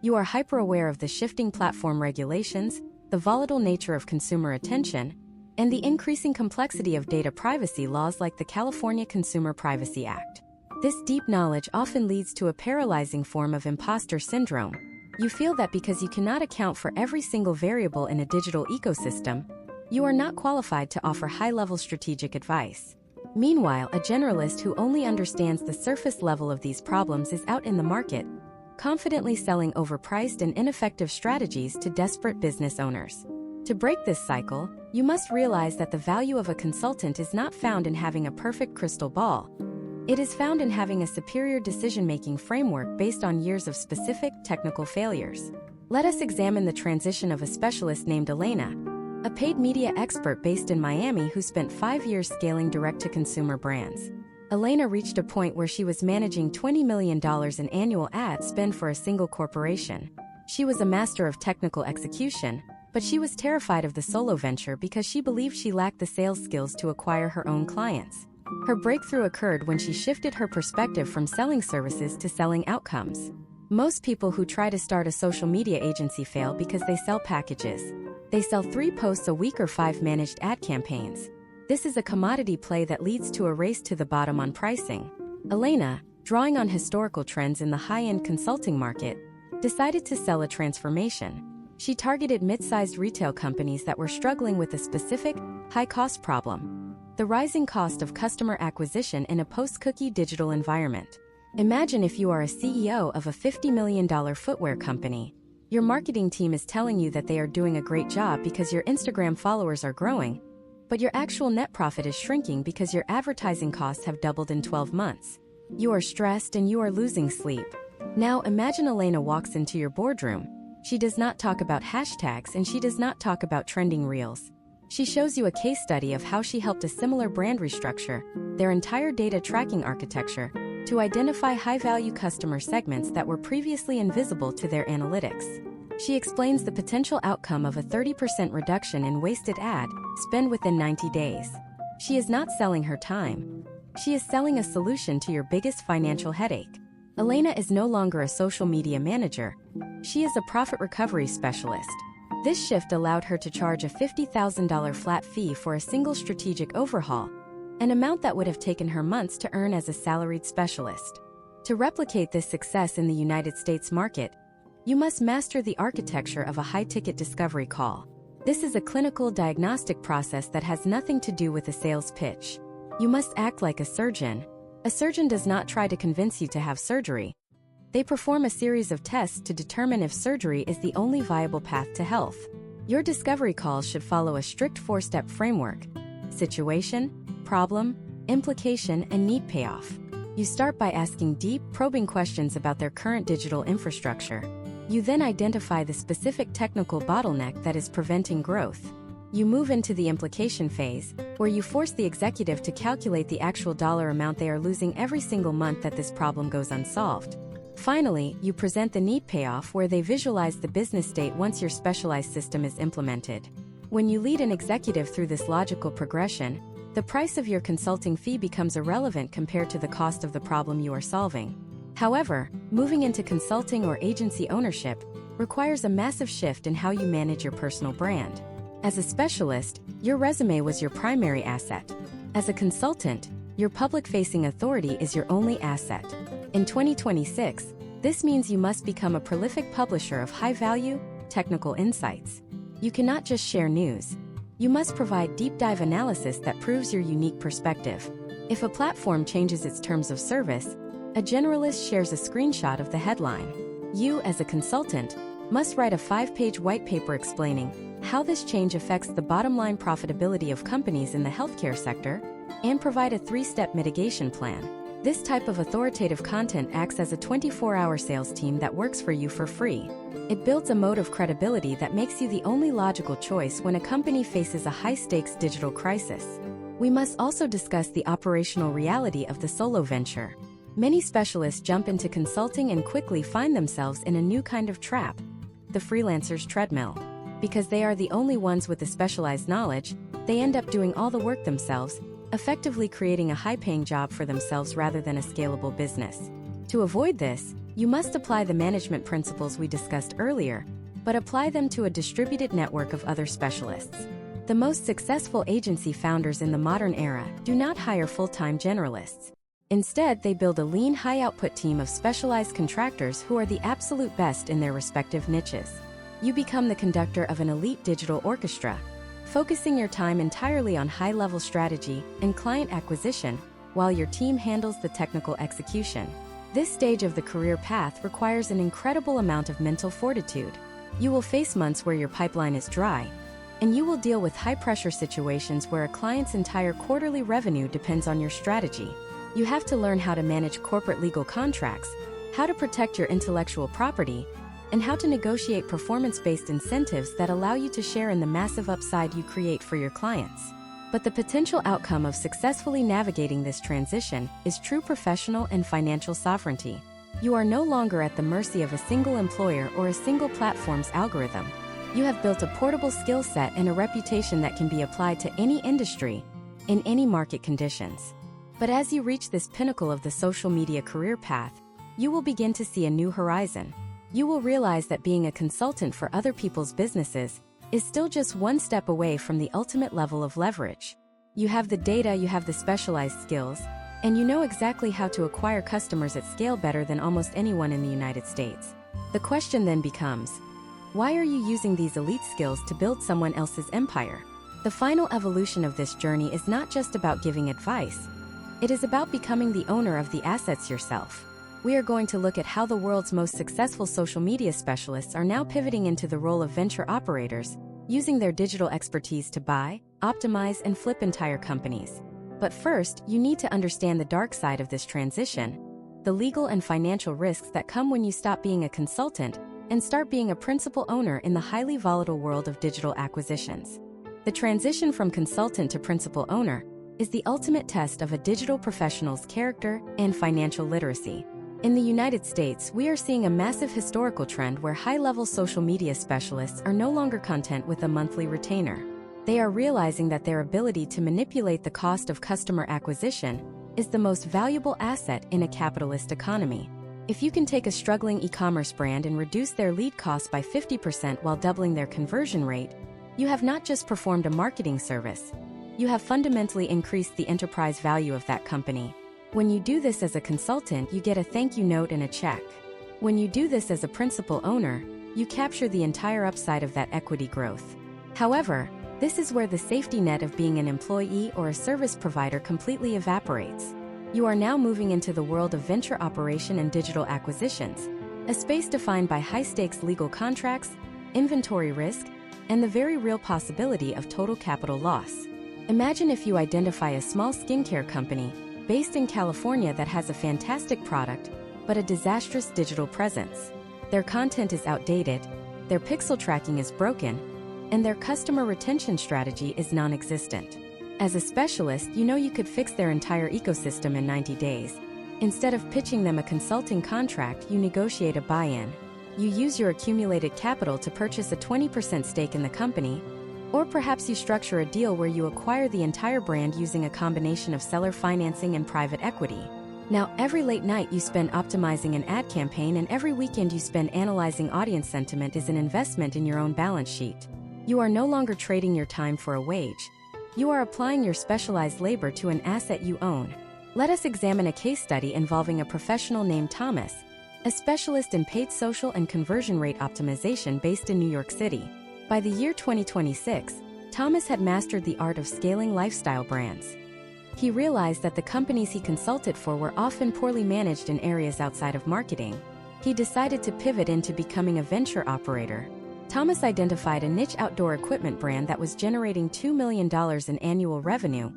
You are hyper-aware of the shifting platform regulations, the volatile nature of consumer attention, and the increasing complexity of data privacy laws like the California Consumer Privacy Act. This deep knowledge often leads to a paralyzing form of imposter syndrome. You feel that because you cannot account for every single variable in a digital ecosystem, you are not qualified to offer high-level strategic advice. Meanwhile, a generalist who only understands the surface level of these problems is out in the market, confidently selling overpriced and ineffective strategies to desperate business owners. To break this cycle, you must realize that the value of a consultant is not found in having a perfect crystal ball. It is found in having a superior decision-making framework based on years of specific technical failures. Let us examine the transition of a specialist named Elena, a paid media expert based in Miami who spent 5 years scaling direct-to-consumer brands. Elena reached a point where she was managing $20 million in annual ad spend for a single corporation. She was a master of technical execution, but she was terrified of the solo venture because she believed she lacked the sales skills to acquire her own clients. Her breakthrough occurred when she shifted her perspective from selling services to selling outcomes. Most people who try to start a social media agency fail because they sell packages. They sell 3 posts a week or 5 managed ad campaigns. This is a commodity play that leads to a race to the bottom on pricing. Elena, drawing on historical trends in the high-end consulting market, decided to sell a transformation. She targeted mid-sized retail companies that were struggling with a specific, high-cost problem: the rising cost of customer acquisition in a post-cookie digital environment. Imagine if you are a CEO of a $50 million footwear company. Your marketing team is telling you that they are doing a great job because your Instagram followers are growing, but your actual net profit is shrinking because your advertising costs have doubled in 12 months. You are stressed and you are losing sleep. Now imagine Elena walks into your boardroom. She does not talk about hashtags and she does not talk about trending reels. She shows you a case study of how she helped a similar brand restructure their entire data tracking architecture to identify high-value customer segments that were previously invisible to their analytics. She explains the potential outcome of a 30% reduction in wasted ad spend within 90 days. She is not selling her time. She is selling a solution to your biggest financial headache. Elena is no longer a social media manager. She is a profit recovery specialist. This shift allowed her to charge a $50,000 flat fee for a single strategic overhaul, an amount that would have taken her months to earn as a salaried specialist. To replicate this success in the United States market, you must master the architecture of a high-ticket discovery call. This is a clinical diagnostic process that has nothing to do with a sales pitch. You must act like a surgeon. A surgeon does not try to convince you to have surgery. They perform a series of tests to determine if surgery is the only viable path to health. Your discovery calls should follow a strict four-step framework: situation, problem, implication, and need payoff. You start by asking deep, probing questions about their current digital infrastructure. You then identify the specific technical bottleneck that is preventing growth. You move into the implication phase, where you force the executive to calculate the actual dollar amount they are losing every single month that this problem goes unsolved. Finally, you present the need payoff, where they visualize the business state once your specialized system is implemented. When you lead an executive through this logical progression, the price of your consulting fee becomes irrelevant compared to the cost of the problem you are solving. However, moving into consulting or agency ownership requires a massive shift in how you manage your personal brand. As a specialist, your resume was your primary asset. As a consultant, your public-facing authority is your only asset. In 2026, this means you must become a prolific publisher of high-value, technical insights. You cannot just share news. You must provide deep-dive analysis that proves your unique perspective. If a platform changes its terms of service, a generalist shares a screenshot of the headline. You, as a consultant, must write a 5-page white paper explaining how this change affects the bottom-line profitability of companies in the healthcare sector, and provide a 3-step mitigation plan. This type of authoritative content acts as a 24-hour sales team that works for you for free. It builds a moat of credibility that makes you the only logical choice when a company faces a high-stakes digital crisis. We must also discuss the operational reality of the solo venture. Many specialists jump into consulting and quickly find themselves in a new kind of trap: the freelancer's treadmill. Because they are the only ones with the specialized knowledge, they end up doing all the work themselves, effectively creating a high-paying job for themselves rather than a scalable business. To avoid this, you must apply the management principles we discussed earlier, but apply them to a distributed network of other specialists. The most successful agency founders in the modern era do not hire full-time generalists. Instead, they build a lean, high-output team of specialized contractors who are the absolute best in their respective niches. You become the conductor of an elite digital orchestra, focusing your time entirely on high-level strategy and client acquisition, while your team handles the technical execution. This stage of the career path requires an incredible amount of mental fortitude. You will face months where your pipeline is dry, and you will deal with high-pressure situations where a client's entire quarterly revenue depends on your strategy. You have to learn how to manage corporate legal contracts, how to protect your intellectual property, and how to negotiate performance-based incentives that allow you to share in the massive upside you create for your clients. But the potential outcome of successfully navigating this transition is true professional and financial sovereignty. You are no longer at the mercy of a single employer or a single platform's algorithm. You have built a portable skill set and a reputation that can be applied to any industry, in any market conditions. But as you reach this pinnacle of the social media career path, you will begin to see a new horizon. You will realize that being a consultant for other people's businesses is still just one step away from the ultimate level of leverage. You have the data, you have the specialized skills, and you know exactly how to acquire customers at scale better than almost anyone in the United States. The question then becomes, why are you using these elite skills to build someone else's empire? The final evolution of this journey is not just about giving advice. It is about becoming the owner of the assets yourself. We are going to look at how the world's most successful social media specialists are now pivoting into the role of venture operators, using their digital expertise to buy, optimize, and flip entire companies. But first, you need to understand the dark side of this transition, the legal and financial risks that come when you stop being a consultant and start being a principal owner in the highly volatile world of digital acquisitions. The transition from consultant to principal owner is the ultimate test of a digital professional's character and financial literacy. In the United States, we are seeing a massive historical trend where high-level social media specialists are no longer content with a monthly retainer. They are realizing that their ability to manipulate the cost of customer acquisition is the most valuable asset in a capitalist economy. If you can take a struggling e-commerce brand and reduce their lead cost by 50% while doubling their conversion rate, you have not just performed a marketing service, you have fundamentally increased the enterprise value of that company. When you do this as a consultant, you get a thank you note and a check. When you do this as a principal owner, you capture the entire upside of that equity growth. However, this is where the safety net of being an employee or a service provider completely evaporates. You are now moving into the world of venture operation and digital acquisitions, a space defined by high-stakes legal contracts, inventory risk, and the very real possibility of total capital loss. Imagine if you identify a small skincare company based in California that has a fantastic product, but a disastrous digital presence. Their content is outdated, their pixel tracking is broken, and their customer retention strategy is non-existent. As a specialist, you know you could fix their entire ecosystem in 90 days. Instead of pitching them a consulting contract, you negotiate a buy-in. You use your accumulated capital to purchase a 20% stake in the company, or perhaps you structure a deal where you acquire the entire brand using a combination of seller financing and private equity. Now, every late night you spend optimizing an ad campaign, and every weekend you spend analyzing audience sentiment is an investment in your own balance sheet. You are no longer trading your time for a wage. You are applying your specialized labor to an asset you own. Let us examine a case study involving a professional named Thomas, a specialist in paid social and conversion rate optimization based in New York City. By the year 2026, Thomas had mastered the art of scaling lifestyle brands. He realized that the companies he consulted for were often poorly managed in areas outside of marketing. He decided to pivot into becoming a venture operator. Thomas identified a niche outdoor equipment brand that was generating $2 million in annual revenue,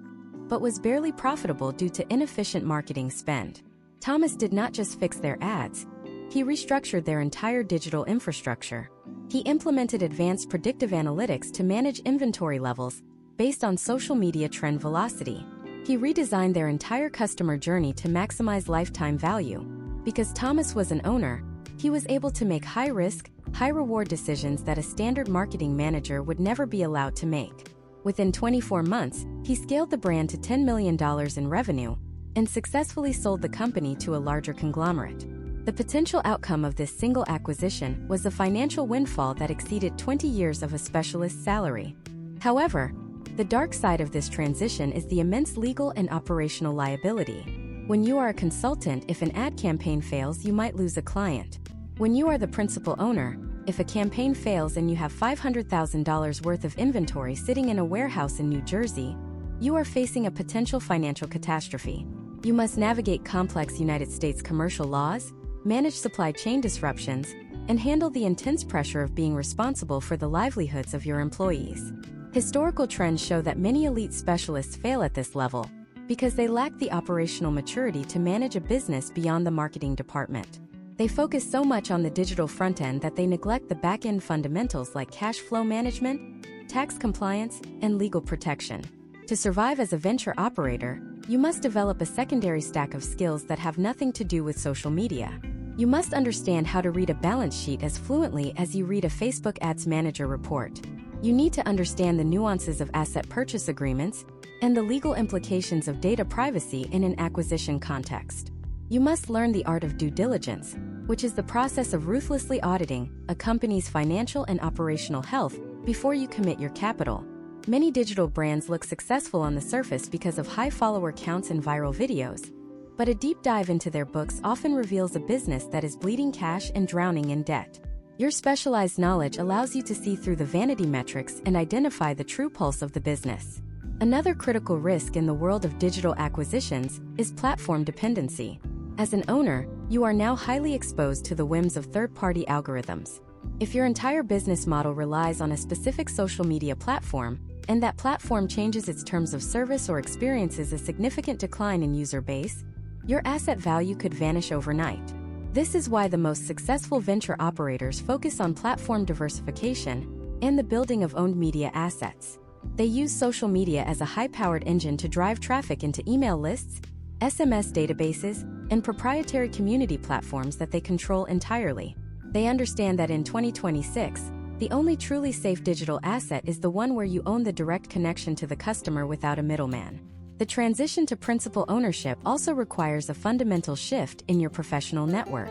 but was barely profitable due to inefficient marketing spend. Thomas did not just fix their ads, he restructured their entire digital infrastructure. He implemented advanced predictive analytics to manage inventory levels based on social media trend velocity. He redesigned their entire customer journey to maximize lifetime value. Because Thomas was an owner, he was able to make high-risk, high-reward decisions that a standard marketing manager would never be allowed to make. Within 24 months, he scaled the brand to $10 million in revenue and successfully sold the company to a larger conglomerate. The potential outcome of this single acquisition was a financial windfall that exceeded 20 years of a specialist's salary. However, the dark side of this transition is the immense legal and operational liability. When you are a consultant, if an ad campaign fails, you might lose a client. When you are the principal owner, if a campaign fails and you have $500,000 worth of inventory sitting in a warehouse in New Jersey, you are facing a potential financial catastrophe. You must navigate complex United States commercial laws, manage supply chain disruptions, and handle the intense pressure of being responsible for the livelihoods of your employees. Historical trends show that many elite specialists fail at this level because they lack the operational maturity to manage a business beyond the marketing department. They focus so much on the digital front end that they neglect the back-end fundamentals like cash flow management, tax compliance, and legal protection. To survive as a venture operator, you must develop a secondary stack of skills that have nothing to do with social media. You must understand how to read a balance sheet as fluently as you read a Facebook Ads Manager report. You need to understand the nuances of asset purchase agreements and the legal implications of data privacy in an acquisition context. You must learn the art of due diligence, which is the process of ruthlessly auditing a company's financial and operational health before you commit your capital. Many digital brands look successful on the surface because of high follower counts and viral videos, but a deep dive into their books often reveals a business that is bleeding cash and drowning in debt. Your specialized knowledge allows you to see through the vanity metrics and identify the true pulse of the business. Another critical risk in the world of digital acquisitions is platform dependency. As an owner, you are now highly exposed to the whims of third-party algorithms. If your entire business model relies on a specific social media platform, and that platform changes its terms of service or experiences a significant decline in user base, your asset value could vanish overnight. This is why the most successful venture operators focus on platform diversification and the building of owned media assets. They use social media as a high-powered engine to drive traffic into email lists, SMS databases, and proprietary community platforms that they control entirely. They understand that in 2026, the only truly safe digital asset is the one where you own the direct connection to the customer without a middleman. The transition to principal ownership also requires a fundamental shift in your professional network.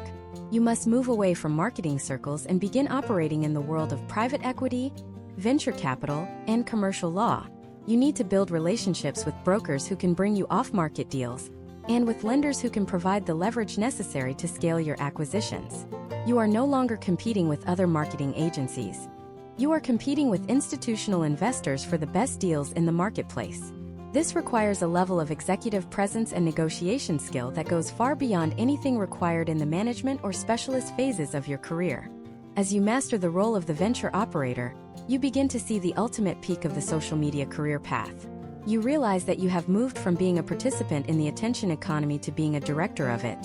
You must move away from marketing circles and begin operating in the world of private equity, venture capital, and commercial law. You need to build relationships with brokers who can bring you off-market deals, and with lenders who can provide the leverage necessary to scale your acquisitions. You are no longer competing with other marketing agencies. You are competing with institutional investors for the best deals in the marketplace. This requires a level of executive presence and negotiation skill that goes far beyond anything required in the management or specialist phases of your career. As you master the role of the venture operator, you begin to see the ultimate peak of the social media career path. You realize that you have moved from being a participant in the attention economy to being a director of it.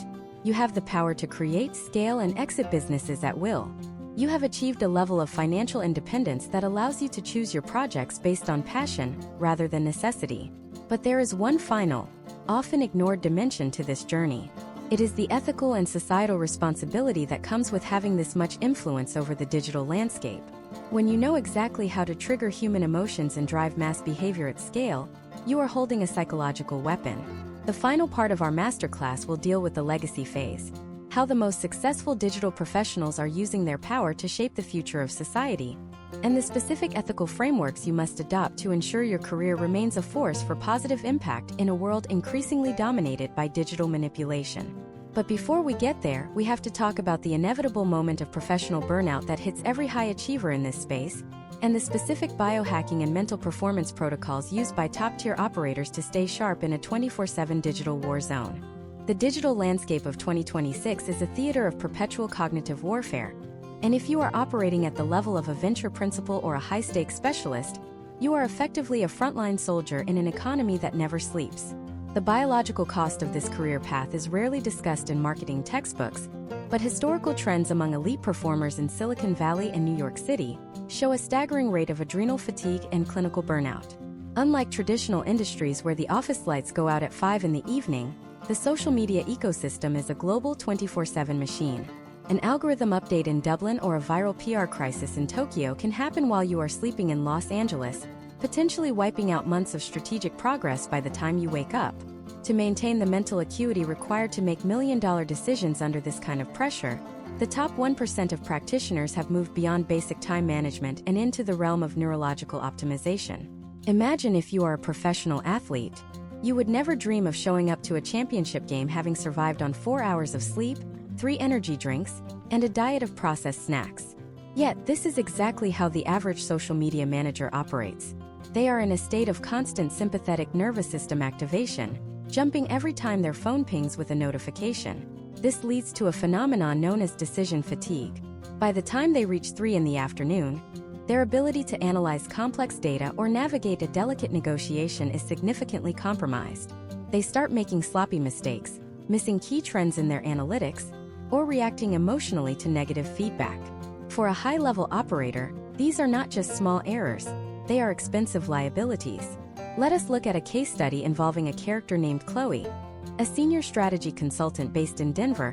You have the power to create, scale, and exit businesses at will. You have achieved a level of financial independence that allows you to choose your projects based on passion rather than necessity. But there is one final, often ignored dimension to this journey. It is the ethical and societal responsibility that comes with having this much influence over the digital landscape. When you know exactly how to trigger human emotions and drive mass behavior at scale, you are holding a psychological weapon. The final part of our masterclass will deal with the legacy phase. How the most successful digital professionals are using their power to shape the future of society, and the specific ethical frameworks you must adopt to ensure your career remains a force for positive impact in a world increasingly dominated by digital manipulation. But before we get there, we have to talk about the inevitable moment of professional burnout that hits every high achiever in this space, and the specific biohacking and mental performance protocols used by top-tier operators to stay sharp in a 24/7 digital war zone. The digital landscape of 2026 is a theater of perpetual cognitive warfare, and if you are operating at the level of a venture principal or a high-stakes specialist, you are effectively a frontline soldier in an economy that never sleeps. The biological cost of this career path is rarely discussed in marketing textbooks, but historical trends among elite performers in Silicon Valley and New York City show a staggering rate of adrenal fatigue and clinical burnout. Unlike traditional industries where the office lights go out at 5 in the evening, the social media ecosystem is a global 24/7 machine. An algorithm update in Dublin or a viral PR crisis in Tokyo can happen while you are sleeping in Los Angeles, potentially wiping out months of strategic progress by the time you wake up. To maintain the mental acuity required to make million-dollar decisions under this kind of pressure, the top 1% of practitioners have moved beyond basic time management and into the realm of neurological optimization. Imagine if you are a professional athlete. You would never dream of showing up to a championship game having survived on 4 hours of sleep, 3 energy drinks, and a diet of processed snacks. Yet, this is exactly how the average social media manager operates. They are in a state of constant sympathetic nervous system activation, jumping every time their phone pings with a notification. This leads to a phenomenon known as decision fatigue. By the time they reach 3 in the afternoon, their ability to analyze complex data or navigate a delicate negotiation is significantly compromised. They start making sloppy mistakes, missing key trends in their analytics, or reacting emotionally to negative feedback. For a high-level operator, these are not just small errors, they are expensive liabilities. Let us look at a case study involving a character named Chloe, a senior strategy consultant based in Denver,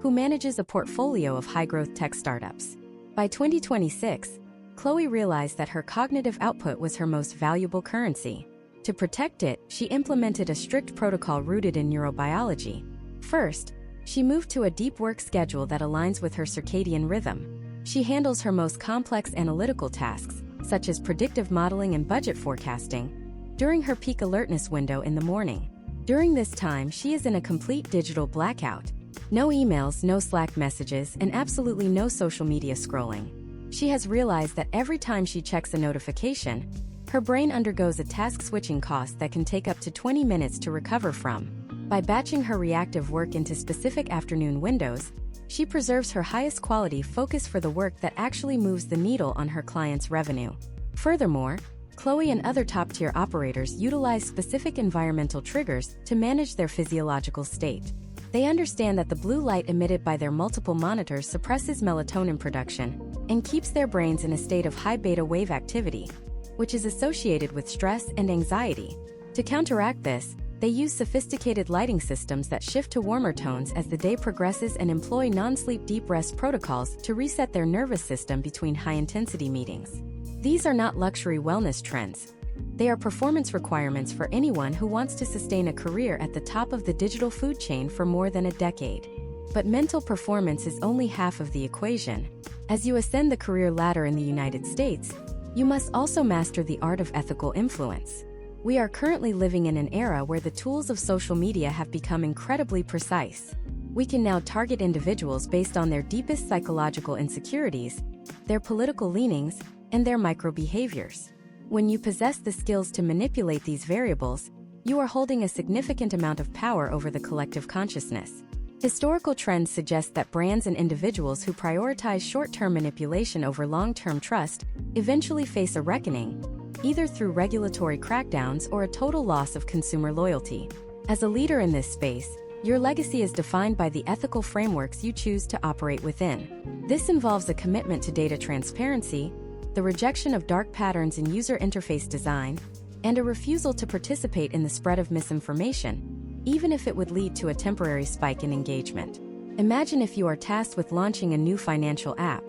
who manages a portfolio of high-growth tech startups. By 2026, Chloe realized that her cognitive output was her most valuable currency. To protect it, she implemented a strict protocol rooted in neurobiology. First, she moved to a deep work schedule that aligns with her circadian rhythm. She handles her most complex analytical tasks, such as predictive modeling and budget forecasting, during her peak alertness window in the morning. During this time, she is in a complete digital blackout. No emails, no Slack messages, and absolutely no social media scrolling. She has realized that every time she checks a notification, her brain undergoes a task-switching cost that can take up to 20 minutes to recover from. By batching her reactive work into specific afternoon windows, she preserves her highest quality focus for the work that actually moves the needle on her client's revenue. Furthermore, Chloe and other top-tier operators utilize specific environmental triggers to manage their physiological state. They understand that the blue light emitted by their multiple monitors suppresses melatonin production and keeps their brains in a state of high beta wave activity, which is associated with stress and anxiety. To counteract this, they use sophisticated lighting systems that shift to warmer tones as the day progresses and employ non-sleep deep rest protocols to reset their nervous system between high-intensity meetings. These are not luxury wellness trends. They are performance requirements for anyone who wants to sustain a career at the top of the digital food chain for more than a decade. But mental performance is only half of the equation. As you ascend the career ladder in the United States, you must also master the art of ethical influence. We are currently living in an era where the tools of social media have become incredibly precise. We can now target individuals based on their deepest psychological insecurities, their political leanings, and their micro-behaviors. When you possess the skills to manipulate these variables, you are holding a significant amount of power over the collective consciousness. Historical trends suggest that brands and individuals who prioritize short-term manipulation over long-term trust eventually face a reckoning, either through regulatory crackdowns or a total loss of consumer loyalty. As a leader in this space, your legacy is defined by the ethical frameworks you choose to operate within. This involves a commitment to data transparency, the rejection of dark patterns in user interface design, and a refusal to participate in the spread of misinformation, even if it would lead to a temporary spike in engagement. Imagine if you are tasked with launching a new financial app.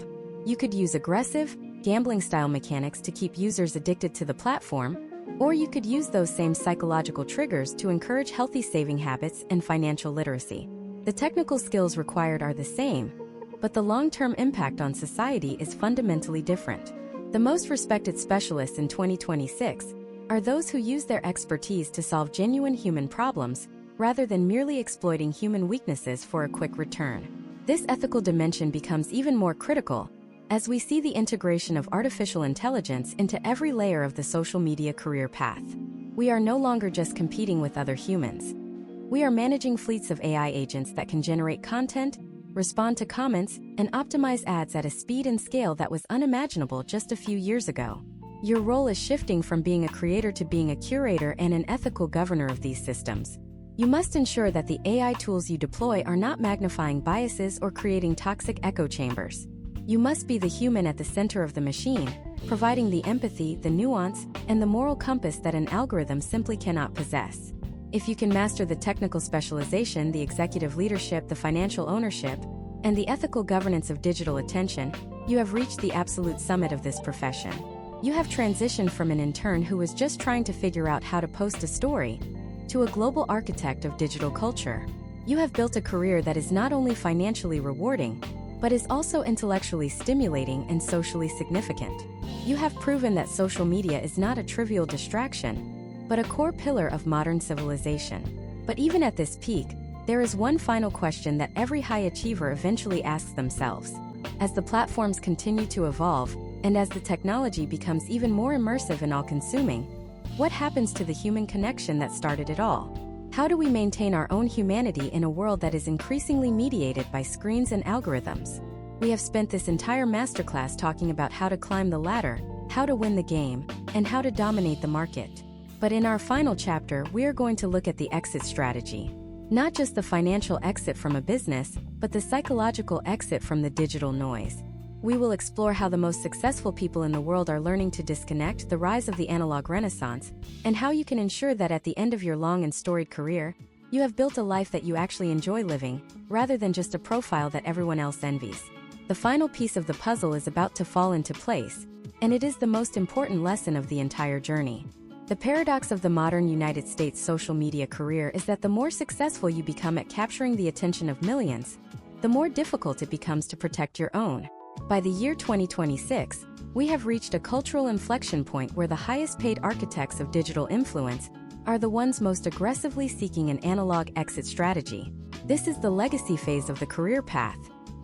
You could use aggressive, gambling-style mechanics to keep users addicted to the platform, or you could use those same psychological triggers to encourage healthy saving habits and financial literacy. The technical skills required are the same, but the long-term impact on society is fundamentally different. The most respected specialists in 2026 are those who use their expertise to solve genuine human problems rather than merely exploiting human weaknesses for a quick return. This ethical dimension becomes even more critical as we see the integration of artificial intelligence into every layer of the social media career path. We are no longer just competing with other humans. We are managing fleets of AI agents that can generate content, respond to comments, and optimize ads at a speed and scale that was unimaginable just a few years ago. Your role is shifting from being a creator to being a curator and an ethical governor of these systems. You must ensure that the AI tools you deploy are not magnifying biases or creating toxic echo chambers. You must be the human at the center of the machine, providing the empathy, the nuance, and the moral compass that an algorithm simply cannot possess. If you can master the technical specialization, the executive leadership, the financial ownership, and the ethical governance of digital attention, you have reached the absolute summit of this profession. You have transitioned from an intern who was just trying to figure out how to post a story to a global architect of digital culture. You have built a career that is not only financially rewarding, but is also intellectually stimulating and socially significant. You have proven that social media is not a trivial distraction, but a core pillar of modern civilization. But even at this peak, there is one final question that every high achiever eventually asks themselves. As the platforms continue to evolve, and as the technology becomes even more immersive and all-consuming, what happens to the human connection that started it all? How do we maintain our own humanity in a world that is increasingly mediated by screens and algorithms? We have spent this entire masterclass talking about how to climb the ladder, how to win the game, and how to dominate the market. But in our final chapter, we are going to look at the exit strategy. Not just the financial exit from a business, but the psychological exit from the digital noise. We will explore how the most successful people in the world are learning to disconnect, the rise of the analog renaissance, and how you can ensure that at the end of your long and storied career, you have built a life that you actually enjoy living, rather than just a profile that everyone else envies. The final piece of the puzzle is about to fall into place, and it is the most important lesson of the entire journey. The paradox of the modern United States social media career is that the more successful you become at capturing the attention of millions, the more difficult it becomes to protect your own. By the year 2026, we have reached a cultural inflection point where the highest-paid architects of digital influence are the ones most aggressively seeking an analog exit strategy. This is the legacy phase of the career path.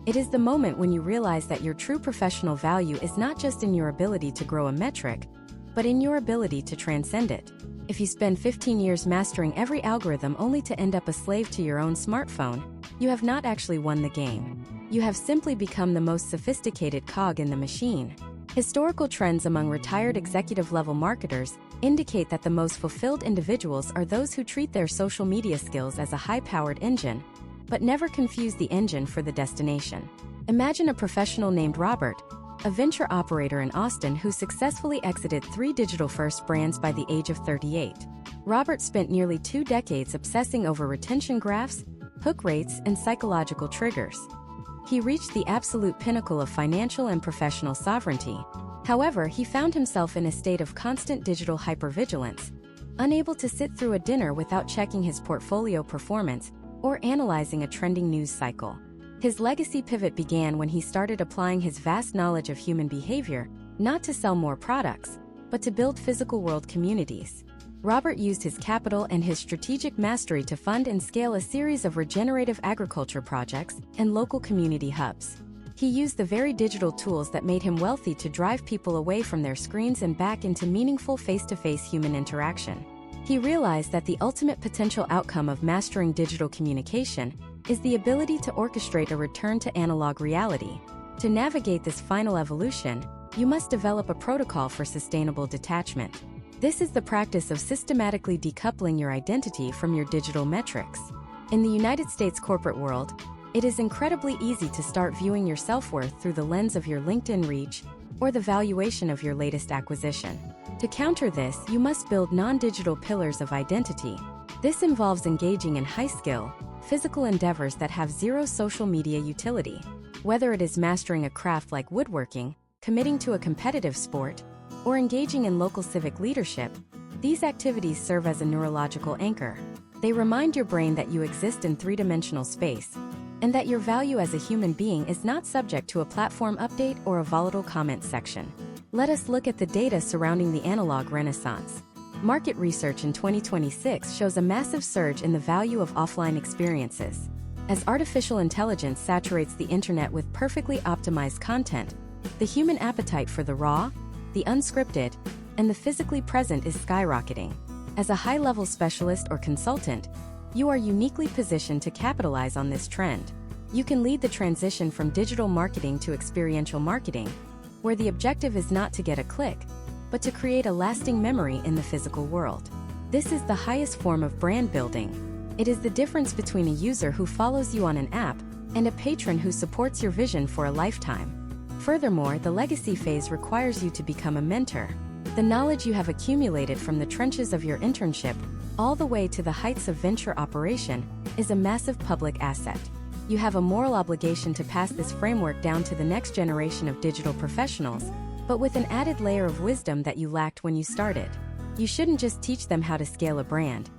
It is the moment when you realize that your true professional value is not just in your ability to grow a metric, but in your ability to transcend it. If you spend 15 years mastering every algorithm only to end up a slave to your own smartphone, you have not actually won the game. You have simply become the most sophisticated cog in the machine. Historical trends among retired executive-level marketers indicate that the most fulfilled individuals are those who treat their social media skills as a high-powered engine, but never confuse the engine for the destination. Imagine a professional named Robert, a venture operator in Austin who successfully exited 3 digital-first brands by the age of 38. Robert spent nearly 2 decades obsessing over retention graphs, hook rates, and psychological triggers. He reached the absolute pinnacle of financial and professional sovereignty. However, he found himself in a state of constant digital hypervigilance, unable to sit through a dinner without checking his portfolio performance or analyzing a trending news cycle. His legacy pivot began when he started applying his vast knowledge of human behavior, not to sell more products, but to build physical world communities. Robert used his capital and his strategic mastery to fund and scale a series of regenerative agriculture projects and local community hubs. He used the very digital tools that made him wealthy to drive people away from their screens and back into meaningful face-to-face human interaction. He realized that the ultimate potential outcome of mastering digital communication is the ability to orchestrate a return to analog reality. To navigate this final evolution, you must develop a protocol for sustainable detachment. This is the practice of systematically decoupling your identity from your digital metrics. In the United States corporate world, it is incredibly easy to start viewing your self-worth through the lens of your LinkedIn reach or the valuation of your latest acquisition. To counter this, you must build non-digital pillars of identity. This involves engaging in high-skill, physical endeavors that have zero social media utility. Whether it is mastering a craft like woodworking, committing to a competitive sport, or engaging in local civic leadership, these activities serve as a neurological anchor. They remind your brain that you exist in three-dimensional space, and that your value as a human being is not subject to a platform update or a volatile comment section. Let us look at the data surrounding the analog renaissance. Market research in 2026 shows a massive surge in the value of offline experiences. As artificial intelligence saturates the internet with perfectly optimized content, the human appetite for the raw, the unscripted, and the physically present is skyrocketing. As a high-level specialist or consultant, you are uniquely positioned to capitalize on this trend. You can lead the transition from digital marketing to experiential marketing, where the objective is not to get a click, but to create a lasting memory in the physical world. This is the highest form of brand building. It is the difference between a user who follows you on an app and a patron who supports your vision for a lifetime. Furthermore, the legacy phase requires you to become a mentor. The knowledge you have accumulated from the trenches of your internship all the way to the heights of venture operation is a massive public asset. You have a moral obligation to pass this framework down to the next generation of digital professionals, but with an added layer of wisdom that you lacked when you started. You shouldn't just teach them how to scale a brand.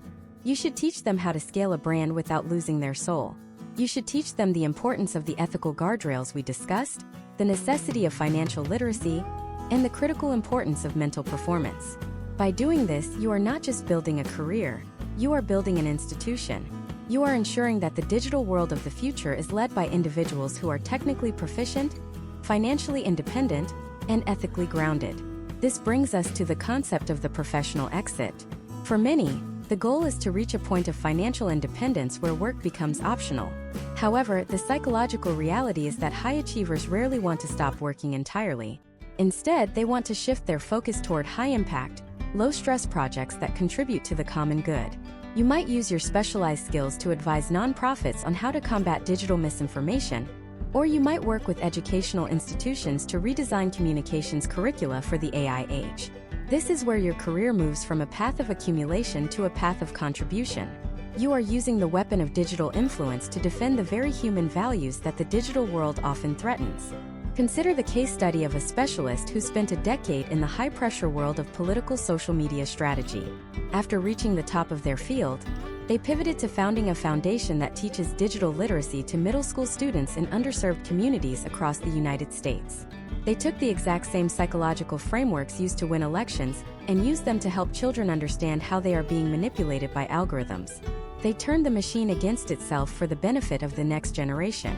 You should teach them how to scale a brand without losing their soul. You should teach them the importance of the ethical guardrails we discussed, the necessity of financial literacy, and the critical importance of mental performance. By doing this, you are not just building a career, you are building an institution. You are ensuring that the digital world of the future is led by individuals who are technically proficient, financially independent, and ethically grounded. This brings us to the concept of the professional exit. For many, the goal is to reach a point of financial independence where work becomes optional. However, the psychological reality is that high achievers rarely want to stop working entirely. Instead, they want to shift their focus toward high-impact, low-stress projects that contribute to the common good. You might use your specialized skills to advise nonprofits on how to combat digital misinformation, or you might work with educational institutions to redesign communications curricula for the AI age. This is where your career moves from a path of accumulation to a path of contribution. You are using the weapon of digital influence to defend the very human values that the digital world often threatens. Consider the case study of a specialist who spent a decade in the high-pressure world of political social media strategy. After reaching the top of their field, they pivoted to founding a foundation that teaches digital literacy to middle school students in underserved communities across the United States. They took the exact same psychological frameworks used to win elections and used them to help children understand how they are being manipulated by algorithms. They turned the machine against itself for the benefit of the next generation.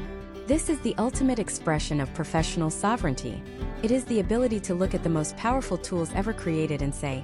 This is the ultimate expression of professional sovereignty. It is the ability to look at the most powerful tools ever created and say,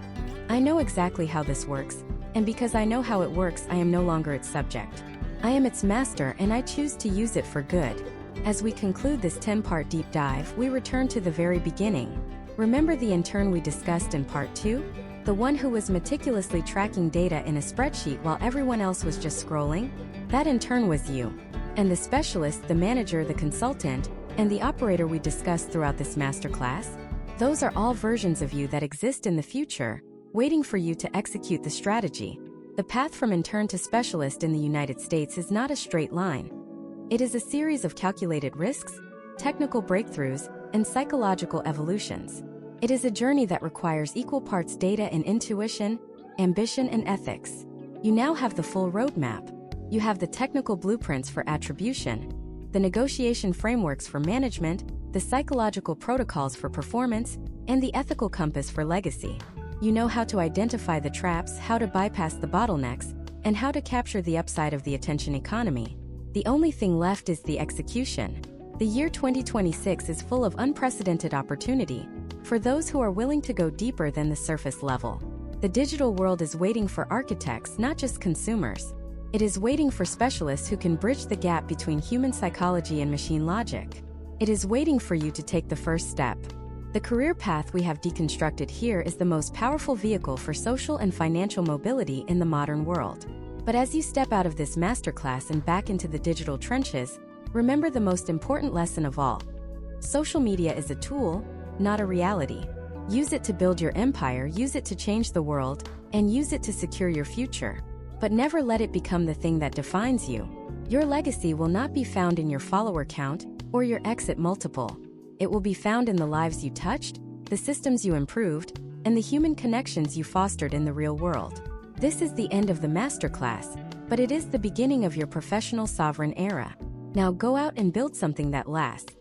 I know exactly how this works, and because I know how it works, I am no longer its subject. I am its master and I choose to use it for good. As we conclude this 10-part deep dive, we return to the very beginning. Remember the intern we discussed in part 2? The one who was meticulously tracking data in a spreadsheet while everyone else was just scrolling? That intern was you. And the specialist, the manager, the consultant, and the operator we discussed throughout this masterclass? Those are all versions of you that exist in the future, waiting for you to execute the strategy. The path from intern to specialist in the United States is not a straight line. It is a series of calculated risks, technical breakthroughs, and psychological evolutions. It is a journey that requires equal parts data and intuition, ambition and ethics. You now have the full roadmap. You have the technical blueprints for attribution, the negotiation frameworks for management, the psychological protocols for performance, and the ethical compass for legacy. You know how to identify the traps, how to bypass the bottlenecks, and how to capture the upside of the attention economy. The only thing left is the execution. The year 2026 is full of unprecedented opportunity for those who are willing to go deeper than the surface level. The digital world is waiting for architects, not just consumers. It is waiting for specialists who can bridge the gap between human psychology and machine logic. It is waiting for you to take the first step. The career path we have deconstructed here is the most powerful vehicle for social and financial mobility in the modern world. But as you step out of this masterclass and back into the digital trenches, remember the most important lesson of all. Social media is a tool, not a reality. Use it to build your empire, use it to change the world, and use it to secure your future. But never let it become the thing that defines you. Your legacy will not be found in your follower count or your exit multiple. It will be found in the lives you touched, the systems you improved, and the human connections you fostered in the real world. This is the end of the masterclass, but it is the beginning of your professional sovereign era. Now go out and build something that lasts.